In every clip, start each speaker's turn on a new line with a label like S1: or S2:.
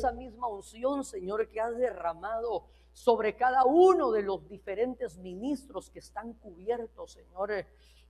S1: esa misma unción, Señor, que has derramado sobre cada uno de los diferentes ministros que están cubiertos, Señor,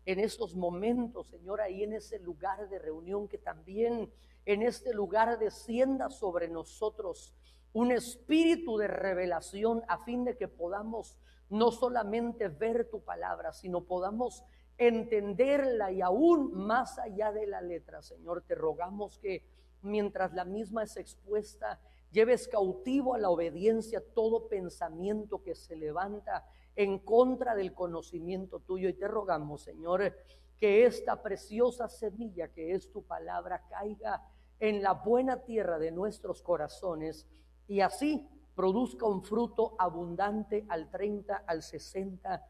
S1: en estos momentos, Señor, ahí en ese lugar de reunión, que también en este lugar descienda sobre nosotros un espíritu de revelación, a fin de que podamos no solamente ver tu palabra, sino podamos entenderla y aún más allá de la letra. Señor, te rogamos que mientras la misma es expuesta, lleves cautivo a la obediencia todo pensamiento que se levanta en contra del conocimiento tuyo. Y te rogamos, Señor, que esta preciosa semilla que es tu palabra caiga en la buena tierra de nuestros corazones y así produzca un fruto abundante al 30, al 60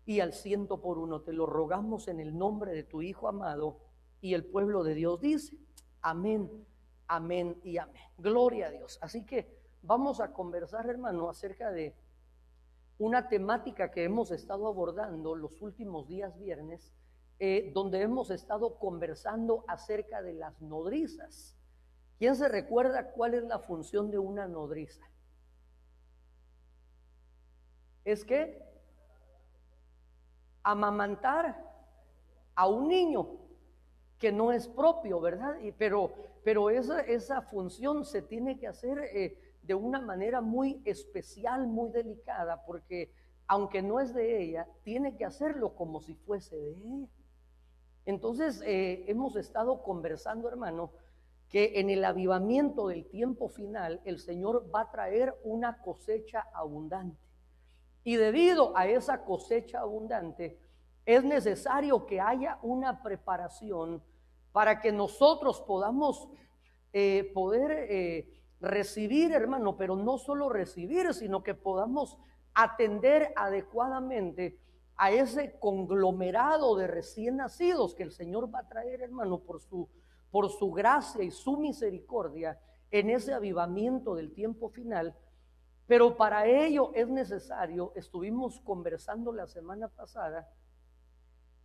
S1: y al 100 por uno. Te lo rogamos en el nombre de tu Hijo amado. Y el pueblo de Dios dice: amén, amén y amén. Gloria a Dios. Así que vamos a conversar, hermano, acerca de una temática que hemos estado abordando los últimos días viernes, donde hemos estado conversando acerca de las nodrizas. ¿Quién se recuerda cuál es la función de una nodriza? Es que amamantar a un niño que no es propio, ¿verdad? Pero esa función se tiene que hacer de una manera muy especial, muy delicada, porque aunque no es de ella, tiene que hacerlo como si fuese de ella. Entonces hemos estado conversando, hermano, que en el avivamiento del tiempo final el Señor va a traer una cosecha abundante. Y debido a esa cosecha abundante, es necesario que haya una preparación para que nosotros podamos poder recibir, hermano, pero no solo recibir, sino que podamos atender adecuadamente a ese conglomerado de recién nacidos que el Señor va a traer, hermano, por su gracia y su misericordia en ese avivamiento del tiempo final. Pero para ello es necesario, estuvimos conversando la semana pasada,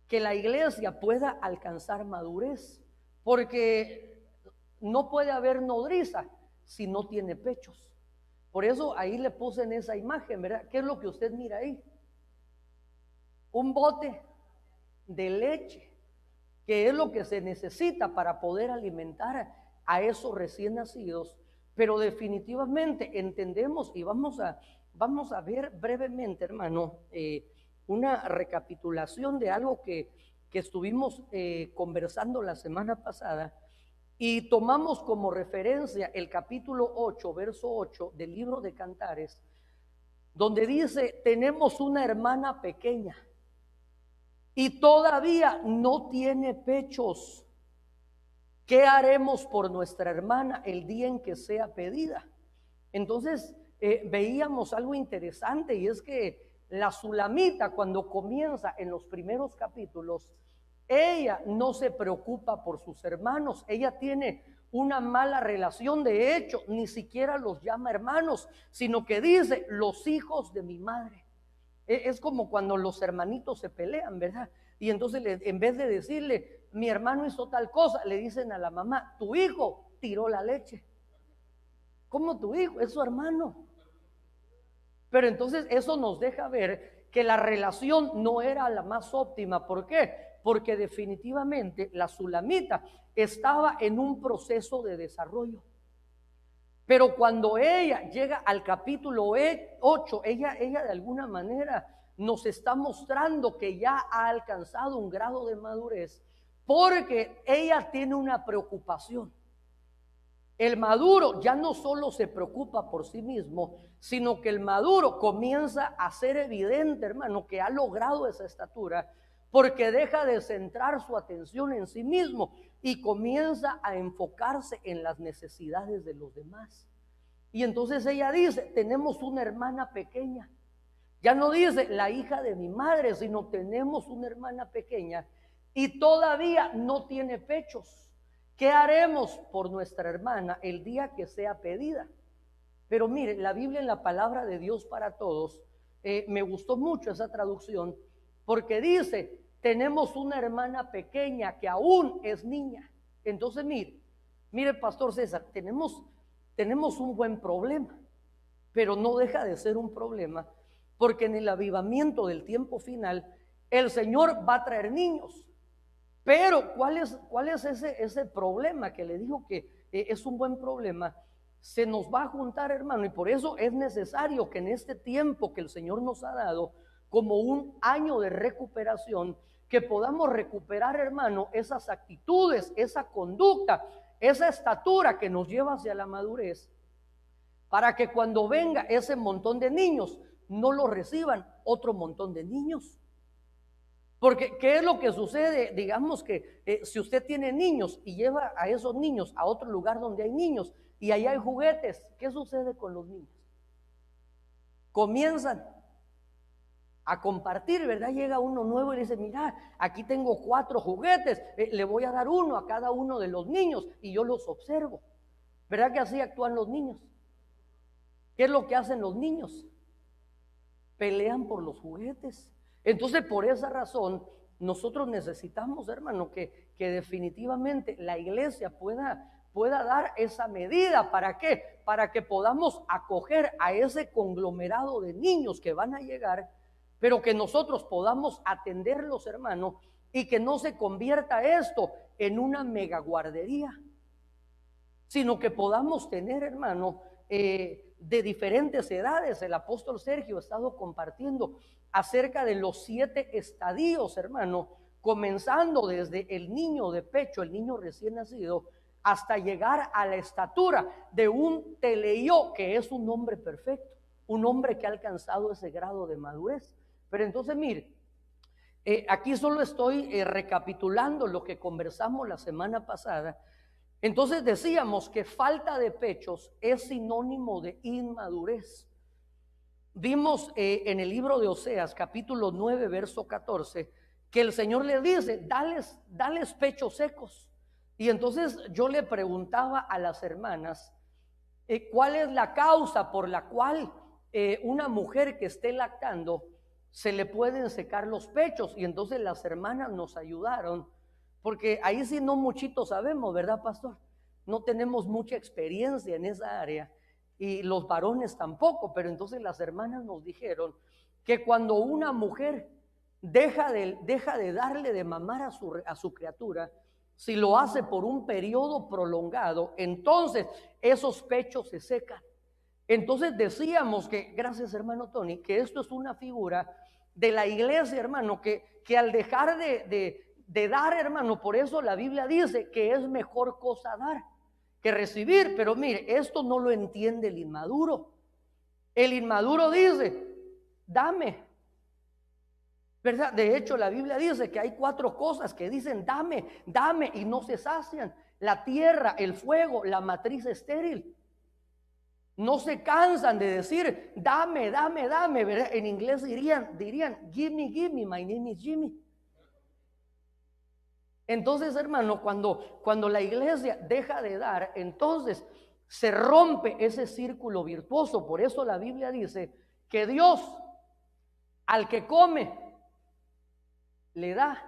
S1: que la iglesia pueda alcanzar madurez, porque no puede haber nodriza si no tiene pechos. Por eso ahí le puse en esa imagen, ¿verdad? ¿Qué es lo que usted mira ahí? Un bote de leche, que es lo que se necesita para poder alimentar a esos recién nacidos. Pero definitivamente entendemos, y vamos a ver brevemente, hermano, una recapitulación de algo que estuvimos conversando la semana pasada, y tomamos como referencia el capítulo 8, verso 8 del libro de Cantares, donde dice: tenemos una hermana pequeña y todavía no tiene pechos. ¿Qué haremos por nuestra hermana el día en que sea pedida? Entonces veíamos algo interesante, y es que la Sulamita, cuando comienza en los primeros capítulos, ella no se preocupa por sus hermanos. Ella tiene una mala relación, de hecho ni siquiera los llama hermanos, sino que dice: los hijos de mi madre. Es como cuando los hermanitos se pelean, ¿verdad? Y entonces en vez de decirle: mi hermano hizo tal cosa, le dicen a la mamá: tu hijo tiró la leche. ¿Cómo tu hijo? Es su hermano. Pero entonces eso nos deja ver que la relación no era la más óptima. ¿Por qué? Porque definitivamente la Sulamita estaba en un proceso de desarrollo. Pero cuando ella llega al capítulo 8, ella de alguna manera nos está mostrando que ya ha alcanzado un grado de madurez, porque ella tiene una preocupación. El maduro ya no solo se preocupa por sí mismo, sino que el maduro comienza a ser evidente, hermano, que ha logrado esa estatura, porque deja de centrar su atención en sí mismo y comienza a enfocarse en las necesidades de los demás. Y entonces ella dice: tenemos una hermana pequeña. Ya no dice la hija de mi madre, sino tenemos una hermana pequeña y todavía no tiene pechos. ¿Qué haremos por nuestra hermana el día que sea pedida? Pero mire, la Biblia, en la palabra de Dios para todos, me gustó mucho esa traducción, porque dice: tenemos una hermana pequeña que aún es niña. Entonces mire, pastor César, tenemos tenemos un buen problema, pero no deja de ser un problema, porque en el avivamiento del tiempo final, el Señor va a traer niños. Pero ¿cuál es ese problema que le digo que es un buen problema? Se nos va a juntar, hermano, y por eso es necesario que en este tiempo que el Señor nos ha dado, como un año de recuperación, que podamos recuperar, hermano, esas actitudes, esa conducta, esa estatura que nos lleva hacia la madurez, para que cuando venga ese montón de niños, no lo reciban otro montón de niños. Porque ¿qué es lo que sucede? Digamos que si usted tiene niños y lleva a esos niños a otro lugar donde hay niños y allá hay juguetes, ¿qué sucede con los niños? Comienzan a compartir, ¿verdad? Llega uno nuevo y dice, mira, aquí tengo 4 juguetes, le voy a dar uno a cada uno de los niños y yo los observo. ¿Verdad que así actúan los niños? ¿Qué es lo que hacen los niños? Pelean por los juguetes. Entonces, por esa razón, nosotros necesitamos, hermano, que definitivamente la iglesia pueda dar esa medida. ¿Para qué? Para que podamos acoger a ese conglomerado de niños que van a llegar, pero que nosotros podamos atenderlos, hermano, y que no se convierta esto en una mega guardería, sino que podamos tener, hermano, de diferentes edades. El apóstol Sergio ha estado compartiendo acerca de los 7 estadios, hermano, comenzando desde el niño de pecho, el niño recién nacido, hasta llegar a la estatura de un teleio, que es un hombre perfecto, un hombre que ha alcanzado ese grado de madurez. Pero entonces, mire, aquí solo estoy recapitulando lo que conversamos la semana pasada. Entonces decíamos que falta de pechos es sinónimo de inmadurez. Vimos en el libro de Oseas, capítulo 9, verso 14, que el Señor le dice, dales pechos secos. Y entonces yo le preguntaba a las hermanas, ¿cuál es la causa por la cual una mujer que esté lactando se le pueden secar los pechos? Y entonces las hermanas nos ayudaron, porque ahí sí no muchito sabemos, ¿verdad, pastor? No tenemos mucha experiencia en esa área y los varones tampoco, pero entonces las hermanas nos dijeron que cuando una mujer deja de darle de mamar a su criatura, si lo hace por un periodo prolongado, entonces esos pechos se secan. Entonces decíamos que, gracias hermano Tony, que esto es una figura de la iglesia, hermano, que al dejar de dar, hermano, por eso la Biblia dice que es mejor cosa dar que recibir. Pero mire, esto no lo entiende el inmaduro. El inmaduro dice, dame, ¿verdad? De hecho, la Biblia dice que hay 4 cosas que dicen dame, dame, y no se sacian: la tierra, el fuego, la matriz estéril. No se cansan de decir dame, dame, dame, ¿verdad? En inglés dirían give me, my name is Jimmy. Entonces, hermano, cuando la iglesia deja de dar, entonces se rompe ese círculo virtuoso. Por eso la Biblia dice que Dios al que come le da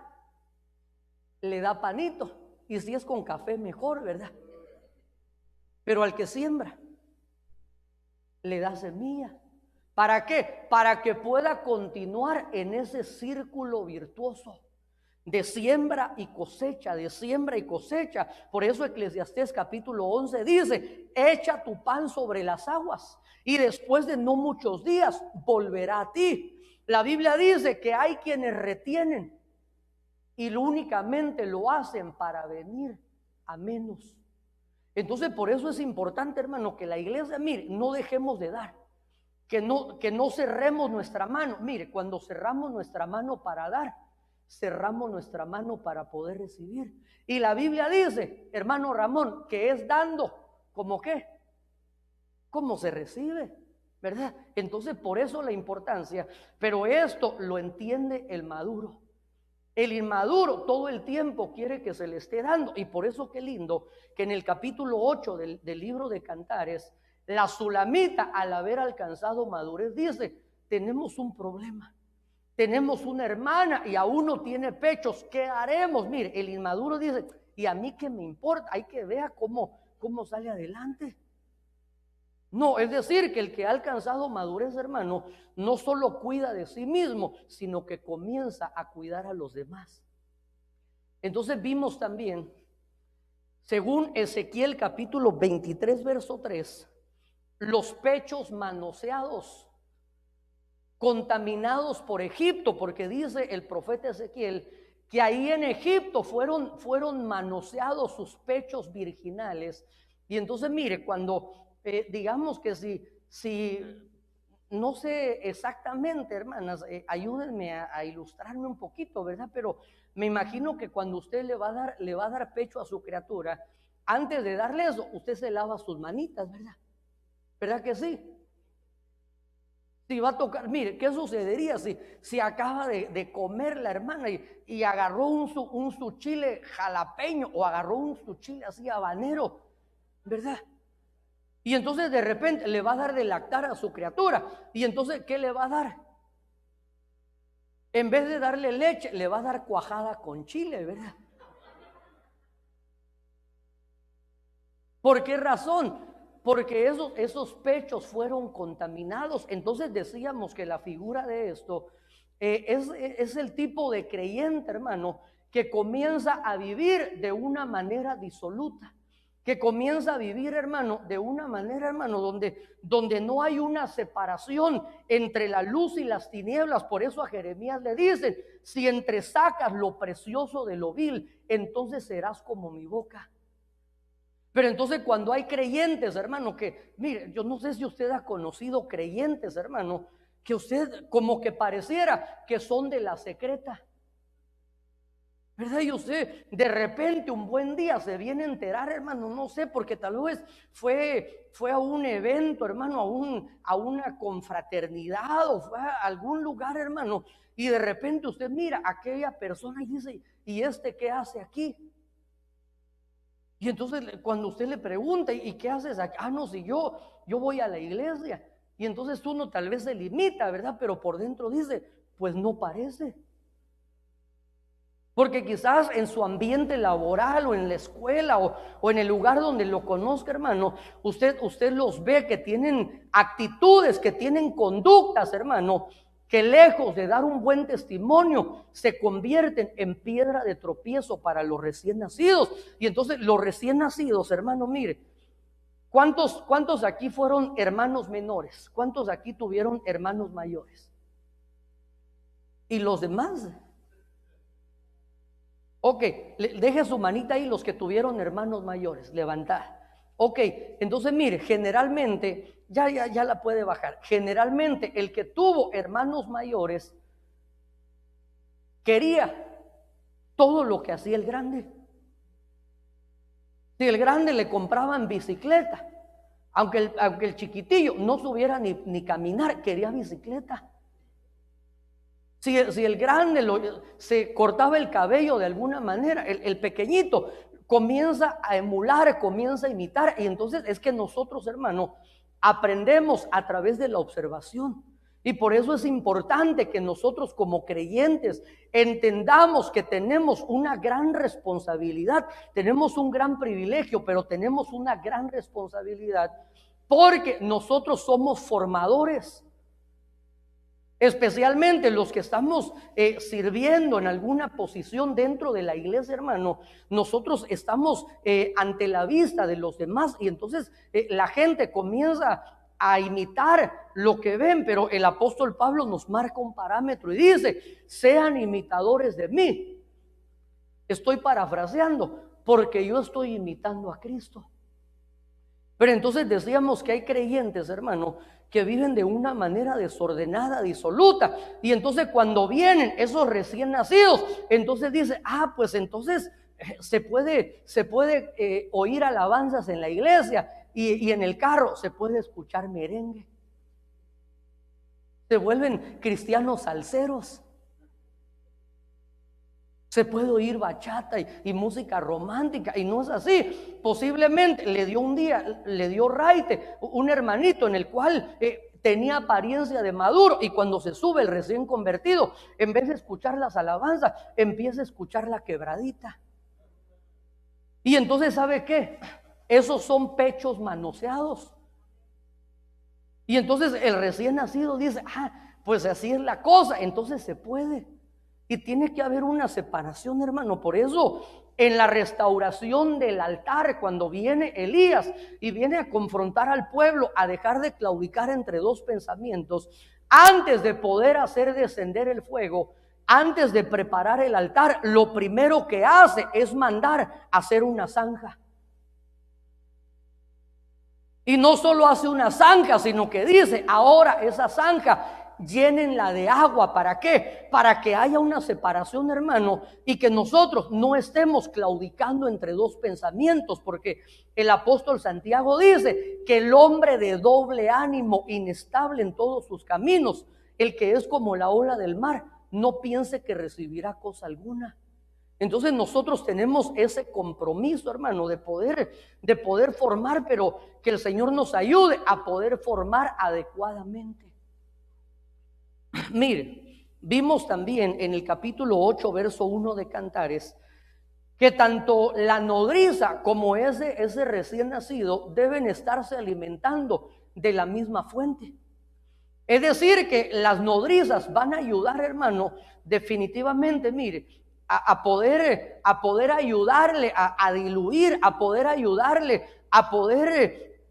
S1: panito, y si es con café mejor, ¿verdad? Pero al que siembra le da semilla. ¿Para qué? Para que pueda continuar en ese círculo virtuoso de siembra y cosecha, de siembra y cosecha. Por eso Eclesiastés capítulo 11 dice: echa tu pan sobre las aguas y después de no muchos días volverá a ti. La Biblia dice que hay quienes retienen y únicamente lo hacen para venir a menos. Entonces, por eso es importante, hermano, que la iglesia, mire, no dejemos de dar, que no cerremos nuestra mano. Mire, cuando cerramos nuestra mano para dar, cerramos nuestra mano para poder recibir. Y la Biblia dice, hermano Ramón, que es dando, ¿cómo qué? ¿Cómo se recibe? ¿Verdad? Entonces, por eso la importancia. Pero esto lo entiende el maduro. El inmaduro todo el tiempo quiere que se le esté dando. Y por eso qué lindo que en el capítulo 8 del libro de Cantares, la Sulamita, al haber alcanzado madurez, dice: tenemos un problema, tenemos una hermana y aún no tiene pechos, ¿qué haremos? Mire, el inmaduro dice: ¿y a mí qué me importa? Hay que ver cómo sale adelante. No, es decir, que el que ha alcanzado madurez, hermano, no solo cuida de sí mismo, sino que comienza a cuidar a los demás. Entonces vimos también, según Ezequiel capítulo 23, verso 3, los pechos manoseados, contaminados por Egipto, porque dice el profeta Ezequiel que ahí en Egipto fueron manoseados sus pechos virginales. Y entonces mire, cuando digamos que si no sé exactamente, hermanas, ayúdenme a ilustrarme un poquito, ¿verdad? Pero me imagino que cuando usted le va a dar pecho a su criatura, antes de darle eso, usted se lava sus manitas, ¿verdad? ¿Verdad que sí? Si va a tocar, mire, ¿qué sucedería si acaba de comer la hermana y agarró un su chile jalapeño o agarró un su chile así habanero, ¿verdad? Y entonces de repente le va a dar de lactar a su criatura. Y entonces, ¿qué le va a dar? En vez de darle leche, le va a dar cuajada con chile, ¿verdad? ¿Por qué razón? Porque esos pechos fueron contaminados. Entonces decíamos que la figura de esto es el tipo de creyente, hermano, que comienza a vivir de una manera disoluta, que comienza a vivir, hermano, de una manera, hermano, donde no hay una separación entre la luz y las tinieblas. Por eso a Jeremías le dicen: si entresacas lo precioso de lo vil, entonces serás como mi boca. Pero entonces cuando hay creyentes, hermano, que, mire, yo no sé si usted ha conocido creyentes, hermano, que usted como que pareciera que son de la secreta, ¿verdad? Y usted de repente un buen día se viene a enterar, hermano, no sé, porque tal vez fue a un evento, hermano, a una confraternidad o fue a algún lugar, hermano, y de repente usted mira a aquella persona y dice: ¿y este qué hace aquí? Y entonces cuando usted le pregunta: ¿y qué haces aquí? Ah, no, si yo voy a la iglesia. Y entonces uno tal vez se limita, ¿verdad? Pero por dentro dice: pues no parece. Porque quizás en su ambiente laboral o en la escuela o en el lugar donde lo conozca, hermano, usted los ve que tienen actitudes, que tienen conductas, hermano, que lejos de dar un buen testimonio, se convierten en piedra de tropiezo para los recién nacidos. Y entonces los recién nacidos, hermano, mire, ¿cuántos aquí fueron hermanos menores? ¿Cuántos aquí tuvieron hermanos mayores? ¿Y los demás? Ok, deje su manita ahí los que tuvieron hermanos mayores, levantad. Ok, entonces mire, generalmente, ya la puede bajar. Generalmente el que tuvo hermanos mayores quería todo lo que hacía el grande. Si el grande le compraban bicicleta, aunque el chiquitillo no supiera ni caminar, quería bicicleta. Si el grande se cortaba el cabello de alguna manera, el pequeñito comienza a emular, comienza a imitar. Y entonces es que nosotros, hermano, aprendemos a través de la observación. Y por eso es importante que nosotros como creyentes entendamos que tenemos una gran responsabilidad, tenemos un gran privilegio, pero tenemos una gran responsabilidad, porque nosotros somos formadores. Especialmente los que estamos sirviendo en alguna posición dentro de la iglesia, hermano, nosotros estamos ante la vista de los demás y entonces la gente comienza a imitar lo que ven, pero el apóstol Pablo nos marca un parámetro y dice: sean imitadores de mí. Estoy parafraseando, porque yo estoy imitando a Cristo. Pero entonces decíamos que hay creyentes, hermano, que viven de una manera desordenada, disoluta. Y entonces cuando vienen esos recién nacidos, entonces dice: ah, pues entonces se puede oír alabanzas en la iglesia y en el carro se puede escuchar merengue. Se vuelven cristianos salseros. Se puede oír bachata y música romántica, y no es así. Posiblemente le dio raite un hermanito en el cual tenía apariencia de maduro, y cuando se sube el recién convertido, en vez de escuchar las alabanzas, empieza a escuchar la quebradita. Y entonces, ¿sabe qué? Esos son pechos manoseados. Y entonces el recién nacido dice, pues así es la cosa, entonces se puede. Y tiene que haber una separación, hermano. Por eso en la restauración del altar, cuando viene Elías y viene a confrontar al pueblo, a dejar de claudicar entre dos pensamientos, antes de poder hacer descender el fuego, antes de preparar el altar, lo primero que hace es mandar hacer una zanja. Y no solo hace una zanja, sino que dice, ahora esa zanja llénenla de agua. ¿Para qué? Para que haya una separación, hermano, y que nosotros no estemos claudicando entre dos pensamientos, porque el apóstol Santiago dice que el hombre de doble ánimo, inestable en todos sus caminos, el que es como la ola del mar, no piense que recibirá cosa alguna. Entonces nosotros tenemos ese compromiso, hermano, de poder formar, pero que el Señor nos ayude a poder formar adecuadamente. Mire, vimos también en el capítulo 8, verso 1 de Cantares, que tanto la nodriza como ese recién nacido deben estarse alimentando de la misma fuente. Es decir, que las nodrizas van a ayudar, hermano, definitivamente, mire, a poder ayudarle a diluir, a poder ayudarle a poder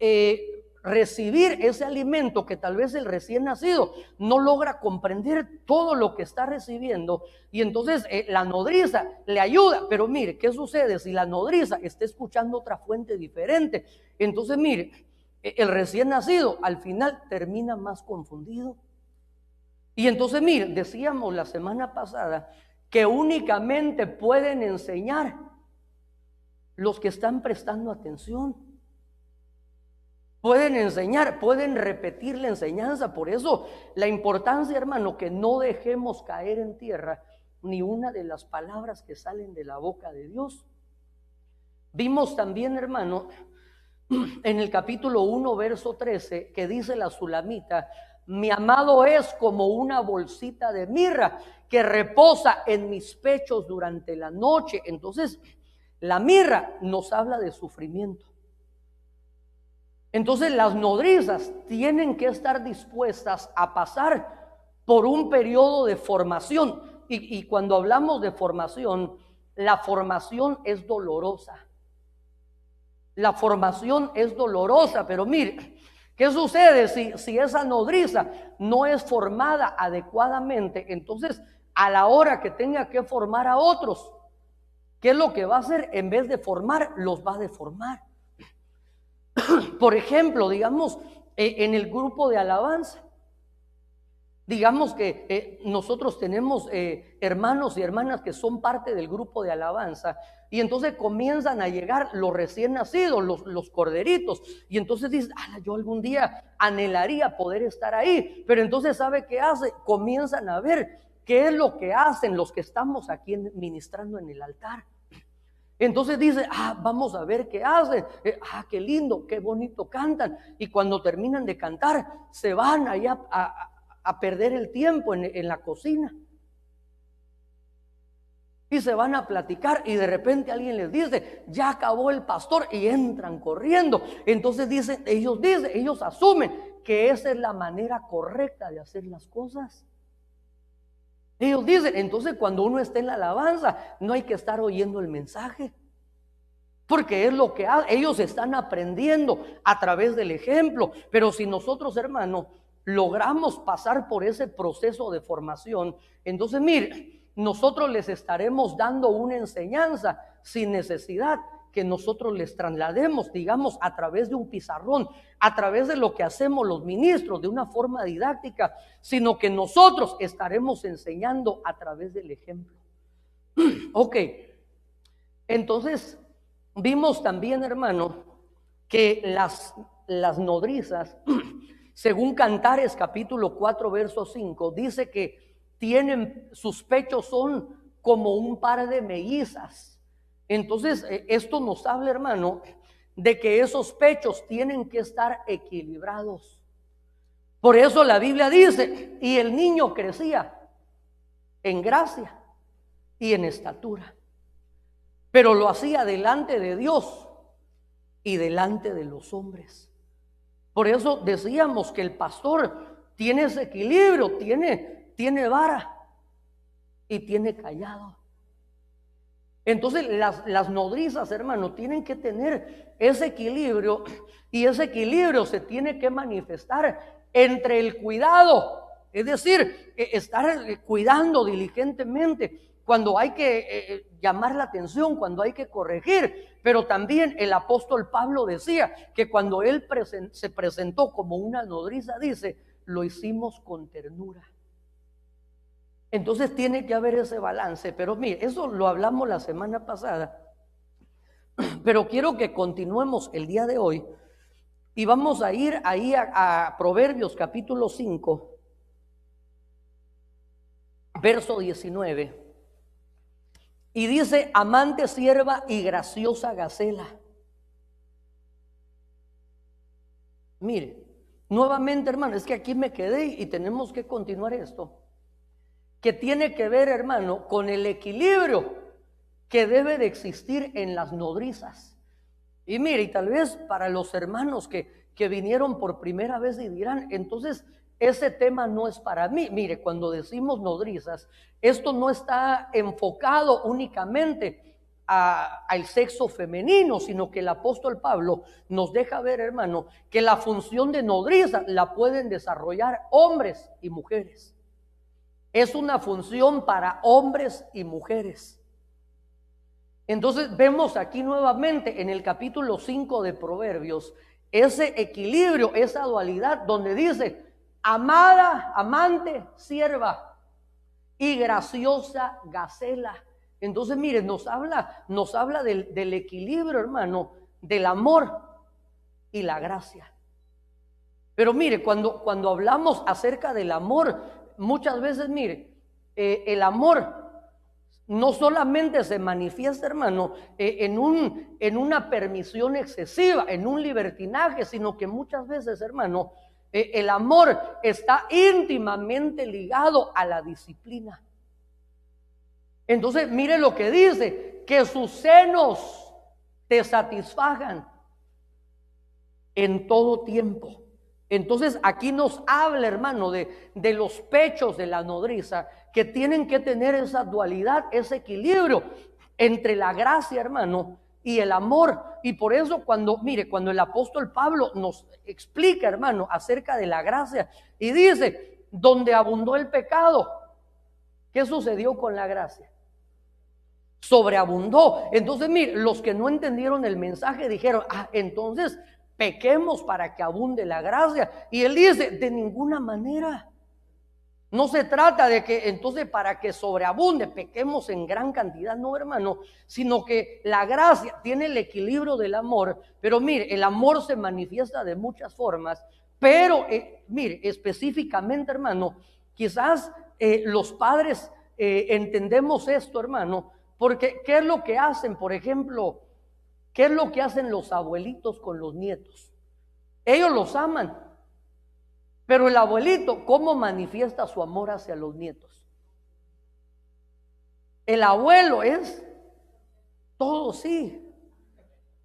S1: recibir ese alimento que tal vez el recién nacido no logra comprender todo lo que está recibiendo. Y entonces la nodriza le ayuda. Pero mire, ¿qué sucede si la nodriza está escuchando otra fuente diferente? Entonces mire, el recién nacido al final termina más confundido. Y entonces mire, decíamos la semana pasada que únicamente pueden enseñar los que están prestando atención. Pueden enseñar, pueden repetir la enseñanza. Por eso la importancia, hermano, que no dejemos caer en tierra ni una de las palabras que salen de la boca de Dios. Vimos también, hermano, en el capítulo 1, verso 13, que dice la sulamita: mi amado es como una bolsita de mirra que reposa en mis pechos durante la noche. Entonces, la mirra nos habla de sufrimiento. Entonces, las nodrizas tienen que estar dispuestas a pasar por un periodo de formación. Y cuando hablamos de formación, la formación es dolorosa. La formación es dolorosa, pero mire, ¿qué sucede si esa nodriza no es formada adecuadamente? Entonces, a la hora que tenga que formar a otros, ¿qué es lo que va a hacer? En vez de formar, los va a deformar. Por ejemplo, digamos, en el grupo de alabanza, digamos que nosotros tenemos hermanos y hermanas que son parte del grupo de alabanza, y entonces comienzan a llegar los recién nacidos, los corderitos, y entonces dicen, yo algún día anhelaría poder estar ahí. Pero entonces, ¿sabe qué hace? Comienzan a ver qué es lo que hacen los que estamos aquí ministrando en el altar. Entonces dice, vamos a ver qué hacen, qué lindo, qué bonito cantan. Y cuando terminan de cantar, se van allá a perder el tiempo en la cocina. Y se van a platicar, y de repente alguien les dice, ya acabó el pastor, y entran corriendo. Entonces ellos asumen que esa es la manera correcta de hacer las cosas. Ellos dicen, entonces cuando uno está en la alabanza, no hay que estar oyendo el mensaje, porque es lo que ellos están aprendiendo a través del ejemplo. Pero si nosotros, hermano, logramos pasar por ese proceso de formación, entonces mire, nosotros les estaremos dando una enseñanza sin necesidad que nosotros les traslademos, digamos, a través de un pizarrón, a través de lo que hacemos los ministros de una forma didáctica, sino que nosotros estaremos enseñando a través del ejemplo. Ok, entonces vimos también, hermano, que las nodrizas, según Cantares capítulo 4, verso 5, dice que sus pechos son como un par de mellizas. Entonces, esto nos habla, hermano, de que esos pechos tienen que estar equilibrados. Por eso la Biblia dice, y el niño crecía en gracia y en estatura, pero lo hacía delante de Dios y delante de los hombres. Por eso decíamos que el pastor tiene ese equilibrio, tiene vara y tiene callado. Entonces las nodrizas, hermano, tienen que tener ese equilibrio, y ese equilibrio se tiene que manifestar entre el cuidado, es decir, estar cuidando diligentemente cuando hay que llamar la atención, cuando hay que corregir. Pero también el apóstol Pablo decía que cuando él se presentó como una nodriza, dice, lo hicimos con ternura. Entonces tiene que haber ese balance. Pero mire, eso lo hablamos la semana pasada, pero quiero que continuemos el día de hoy, y vamos a ir ahí a Proverbios capítulo 5, verso 19, y dice: amante sierva y graciosa gacela. Mire, nuevamente, hermano, es que aquí me quedé y tenemos que continuar esto, que tiene que ver, hermano, con el equilibrio que debe de existir en las nodrizas. Y mire, y tal vez para los hermanos que vinieron por primera vez y dirán, entonces ese tema no es para mí. Mire, cuando decimos nodrizas, esto no está enfocado únicamente al sexo femenino, sino que el apóstol Pablo nos deja ver, hermano, que la función de nodriza la pueden desarrollar hombres y mujeres. Es una función para hombres y mujeres. Entonces vemos aquí nuevamente en el capítulo 5 de Proverbios ese equilibrio, esa dualidad, donde dice: amada, amante, sierva y graciosa gacela. Entonces mire, nos habla del equilibrio, hermano, del amor y la gracia. Pero mire, cuando hablamos acerca del amor, muchas veces, mire, el amor no solamente se manifiesta, hermano, en una permisión excesiva, en un libertinaje, sino que muchas veces, hermano, el amor está íntimamente ligado a la disciplina. Entonces, mire lo que dice: que sus senos te satisfagan en todo tiempo. Entonces aquí nos habla, hermano, de los pechos de la nodriza, que tienen que tener esa dualidad, ese equilibrio entre la gracia, hermano, y el amor. Y por eso cuando el apóstol Pablo nos explica, hermano, acerca de la gracia, y dice: donde abundó el pecado, ¿qué sucedió con la gracia? Sobreabundó. Entonces mire, los que no entendieron el mensaje dijeron: entonces pequemos para que abunde la gracia. Y él dice: de ninguna manera. No se trata de que entonces para que sobreabunde pequemos en gran cantidad, no, hermano, sino que la gracia tiene el equilibrio del amor. Pero mire, el amor se manifiesta de muchas formas, pero mire, específicamente, hermano, quizás los padres entendemos esto, hermano, porque ¿qué es lo que hacen? Por ejemplo, ¿qué es lo que hacen los abuelitos con los nietos? Ellos los aman. Pero el abuelito, ¿cómo manifiesta su amor hacia los nietos? El abuelo es todo, sí.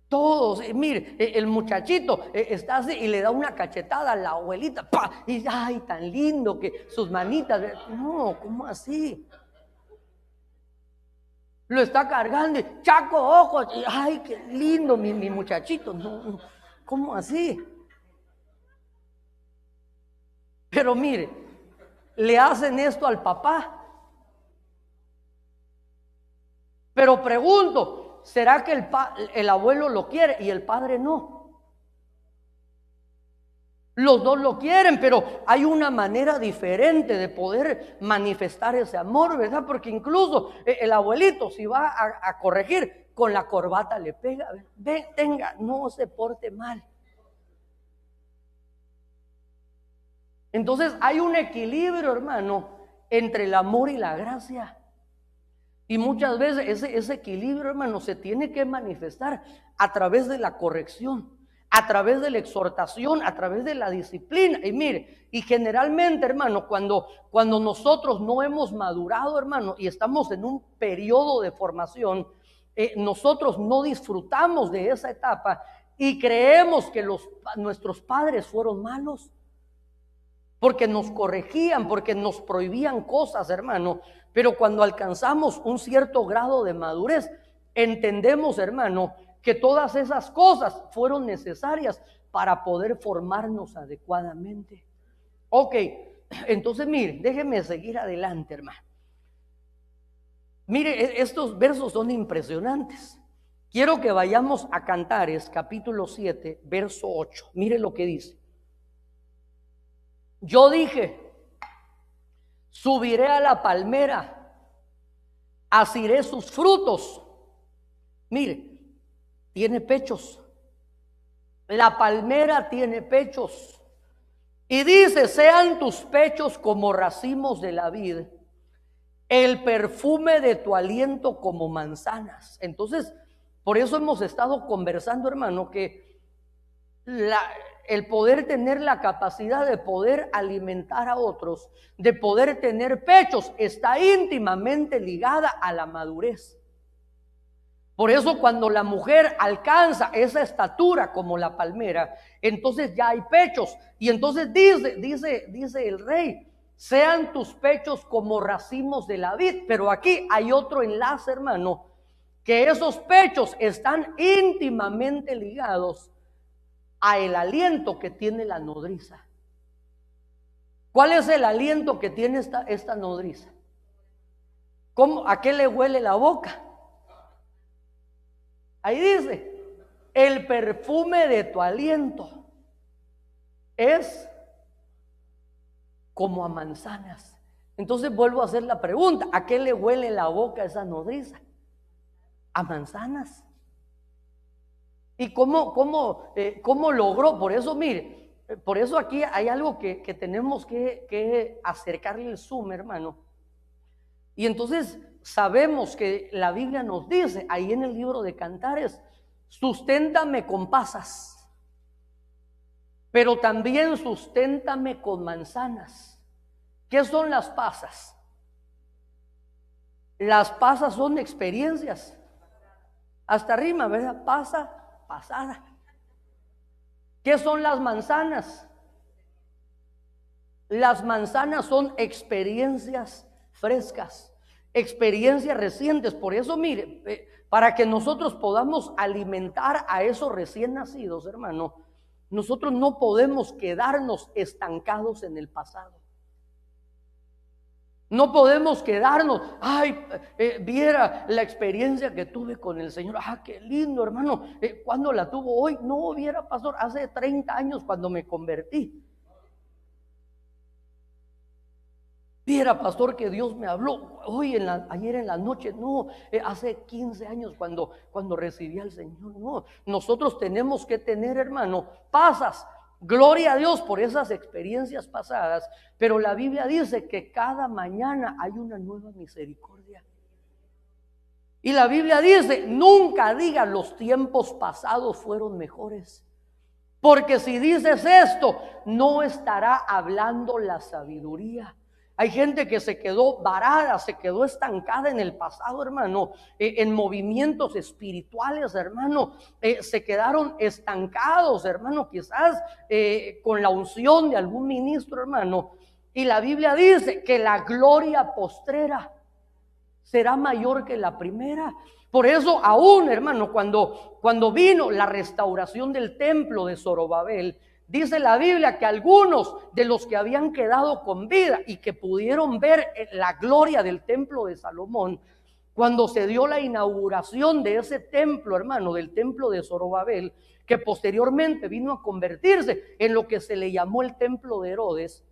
S1: Todos, mire, el muchachito está así y le da una cachetada a la abuelita, ¡pah! Y dice: ay, tan lindo que sus manitas. No, ¿cómo así? Lo está cargando y chaco ojos, y, ay, qué lindo mi muchachito. No, ¿cómo así? Pero mire, le hacen esto al papá. Pero pregunto, ¿será que el abuelo lo quiere y el padre no? Los dos lo quieren, pero hay una manera diferente de poder manifestar ese amor, ¿verdad? Porque incluso el abuelito, si va a corregir, con la corbata le pega: ven, tenga, no se porte mal. Entonces hay un equilibrio, hermano, entre el amor y la gracia. Y muchas veces ese equilibrio, hermano, se tiene que manifestar a través de la corrección, a través de la exhortación, a través de la disciplina. Y mire, y generalmente, hermano, cuando nosotros no hemos madurado, hermano, y estamos en un periodo de formación, nosotros no disfrutamos de esa etapa y creemos que nuestros padres fueron malos, porque nos corregían, porque nos prohibían cosas, hermano. Pero cuando alcanzamos un cierto grado de madurez, entendemos, hermano, que todas esas cosas fueron necesarias para poder formarnos adecuadamente. Ok, entonces mire, déjeme seguir adelante, hermano. Mire, estos versos son impresionantes. Quiero que vayamos a Cantares, capítulo 7, verso 8. Mire lo que dice. Yo dije, subiré a la palmera, asiré sus frutos. Mire, tiene pechos. La palmera tiene pechos. Y dice, sean tus pechos como racimos de la vid, el perfume de tu aliento como manzanas. Entonces, por eso hemos estado conversando, hermano, que el poder tener la capacidad de poder alimentar a otros, de poder tener pechos, está íntimamente ligada a la madurez. Por eso cuando la mujer alcanza esa estatura como la palmera, entonces ya hay pechos. Y entonces dice el rey, sean tus pechos como racimos de la vid. Pero aquí hay otro enlace, hermano, que esos pechos están íntimamente ligados a el aliento que tiene la nodriza. ¿Cuál es el aliento que tiene esta nodriza? ¿A qué le huele la boca? Ahí dice, el perfume de tu aliento es como a manzanas. Entonces vuelvo a hacer la pregunta, ¿a qué le huele la boca a esa nodriza? A manzanas. ¿Y cómo logró? Por eso, mire, por eso aquí hay algo que tenemos que acercarle el zoom, hermano. Y entonces sabemos que la Biblia nos dice, ahí en el libro de Cantares, susténtame con pasas, pero también susténtame con manzanas. ¿Qué son las pasas? Las pasas son experiencias. Hasta rima, ¿verdad? Pasada. ¿Qué son las manzanas? Las manzanas son experiencias frescas, experiencias recientes. Por eso, mire, para que nosotros podamos alimentar a esos recién nacidos, hermano, nosotros no podemos quedarnos estancados en el pasado. No podemos quedarnos, viera la experiencia que tuve con el Señor. Qué lindo, hermano. ¿Cuándo la tuvo? Hoy. No, viera, pastor, hace 30 años cuando me convertí. Viera, pastor, que Dios me habló ayer en la noche. No, hace 15 años cuando recibí al Señor. No, nosotros tenemos que tener, hermano, pasas. Gloria a Dios por esas experiencias pasadas, pero la Biblia dice que cada mañana hay una nueva misericordia. Y la Biblia dice, nunca digas los tiempos pasados fueron mejores, porque si dices esto, no estará hablando la sabiduría. Hay gente que se quedó varada, se quedó estancada en el pasado, hermano, en movimientos espirituales, hermano, se quedaron estancados, hermano, quizás con la unción de algún ministro, hermano. Y la Biblia dice que la gloria postrera será mayor que la primera. Por eso aún, hermano, cuando vino la restauración del templo de Zorobabel, dice la Biblia que algunos de los que habían quedado con vida y que pudieron ver la gloria del templo de Salomón, cuando se dio la inauguración de ese templo, hermano, del templo de Zorobabel, que posteriormente vino a convertirse en lo que se le llamó el templo de Herodes,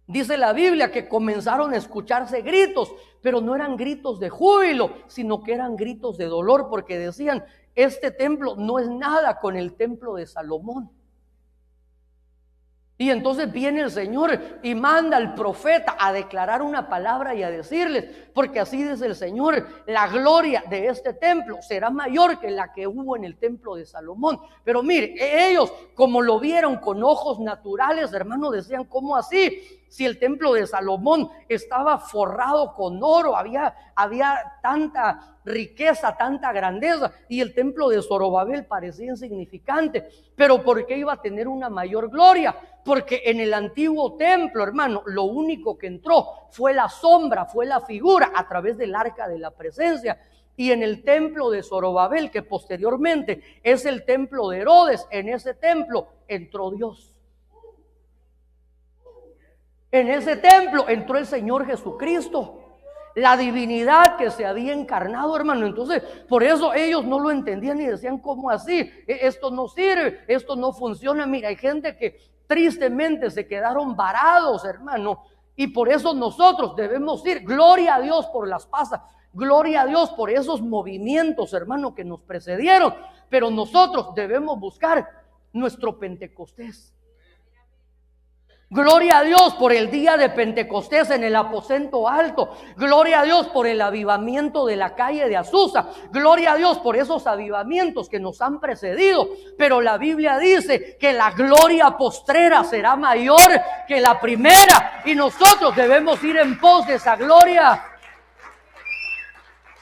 S1: dice la Biblia que comenzaron a escucharse gritos, pero no eran gritos de júbilo, sino que eran gritos de dolor, porque decían, este templo no es nada con el templo de Salomón. Y entonces viene el Señor y manda al profeta a declarar una palabra y a decirles, porque así dice el Señor, la gloria de este templo será mayor que la que hubo en el templo de Salomón. Pero mire, ellos como lo vieron con ojos naturales, hermano, decían, ¿cómo así? si el templo de Salomón estaba forrado con oro, había tanta riqueza, tanta grandeza, y el templo de Zorobabel parecía insignificante? Pero ¿por qué iba a tener una mayor gloria? Porque en el antiguo templo, hermano, lo único que entró fue la sombra, fue la figura a través del arca de la presencia. Y en el templo de Zorobabel, que posteriormente es el templo de Herodes, en ese templo entró Dios. En ese templo entró el Señor Jesucristo, la divinidad que se había encarnado, hermano. Entonces, por eso ellos no lo entendían y decían, ¿cómo así? Esto no sirve, esto no funciona. Mira, hay gente que tristemente se quedaron varados, hermano. Y por eso nosotros debemos ir, gloria a Dios por las pasas, gloria a Dios por esos movimientos, hermano, que nos precedieron. Pero nosotros debemos buscar nuestro Pentecostés. Gloria a Dios por el día de Pentecostés en el aposento alto. Gloria a Dios por el avivamiento de la calle de Azusa. Gloria a Dios por esos avivamientos que nos han precedido. Pero la Biblia dice que la gloria postrera será mayor que la primera, y nosotros debemos ir en pos de esa gloria.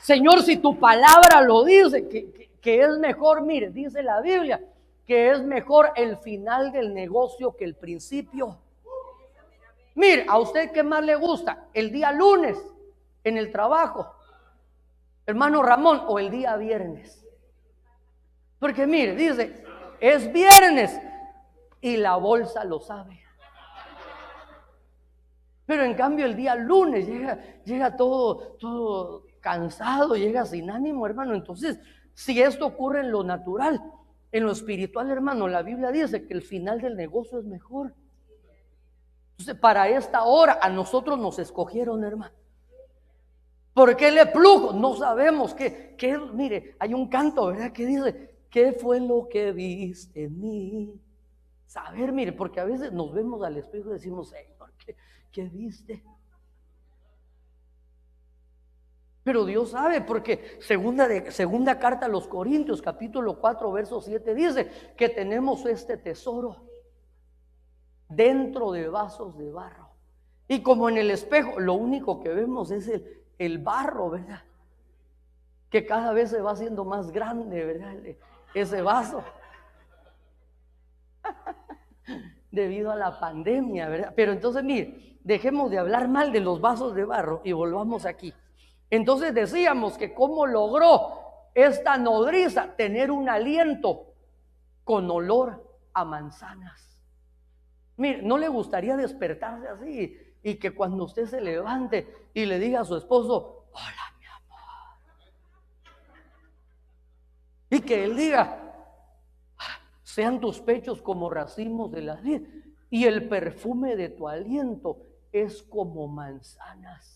S1: Señor, si tu palabra lo dice, que es mejor, mire, dice la Biblia, que es mejor el final del negocio que el principio. Mire, ¿a usted qué más le gusta? ¿El día lunes en el trabajo, hermano Ramón, o el día viernes? Porque mire, dice, es viernes y la bolsa lo sabe. Pero en cambio el día lunes llega todo cansado, llega sin ánimo, hermano. Entonces, si esto ocurre en lo natural, en lo espiritual, hermano, la Biblia dice que el final del negocio es mejor. Entonces, para esta hora a nosotros nos escogieron, hermano. ¿Por qué le plugo? No sabemos qué. Mire, hay un canto, ¿verdad?, que dice, ¿qué fue lo que viste en mí? Saber, mire, porque a veces nos vemos al espejo y decimos, Señor, ¿qué viste? Pero Dios sabe, porque segunda carta a los Corintios, capítulo 4, verso 7, dice que tenemos este tesoro dentro de vasos de barro. Y como en el espejo, lo único que vemos es el barro, ¿verdad? Que cada vez se va haciendo más grande, ¿verdad? Ese vaso. Debido a la pandemia, ¿verdad? Pero entonces, mire, dejemos de hablar mal de los vasos de barro y volvamos aquí. Entonces decíamos que cómo logró esta nodriza tener un aliento con olor a manzanas. Mire, ¿no le gustaría despertarse así y que cuando usted se levante y le diga a su esposo, hola mi amor? Y que él diga, sean tus pechos como racimos de la vid y el perfume de tu aliento es como manzanas.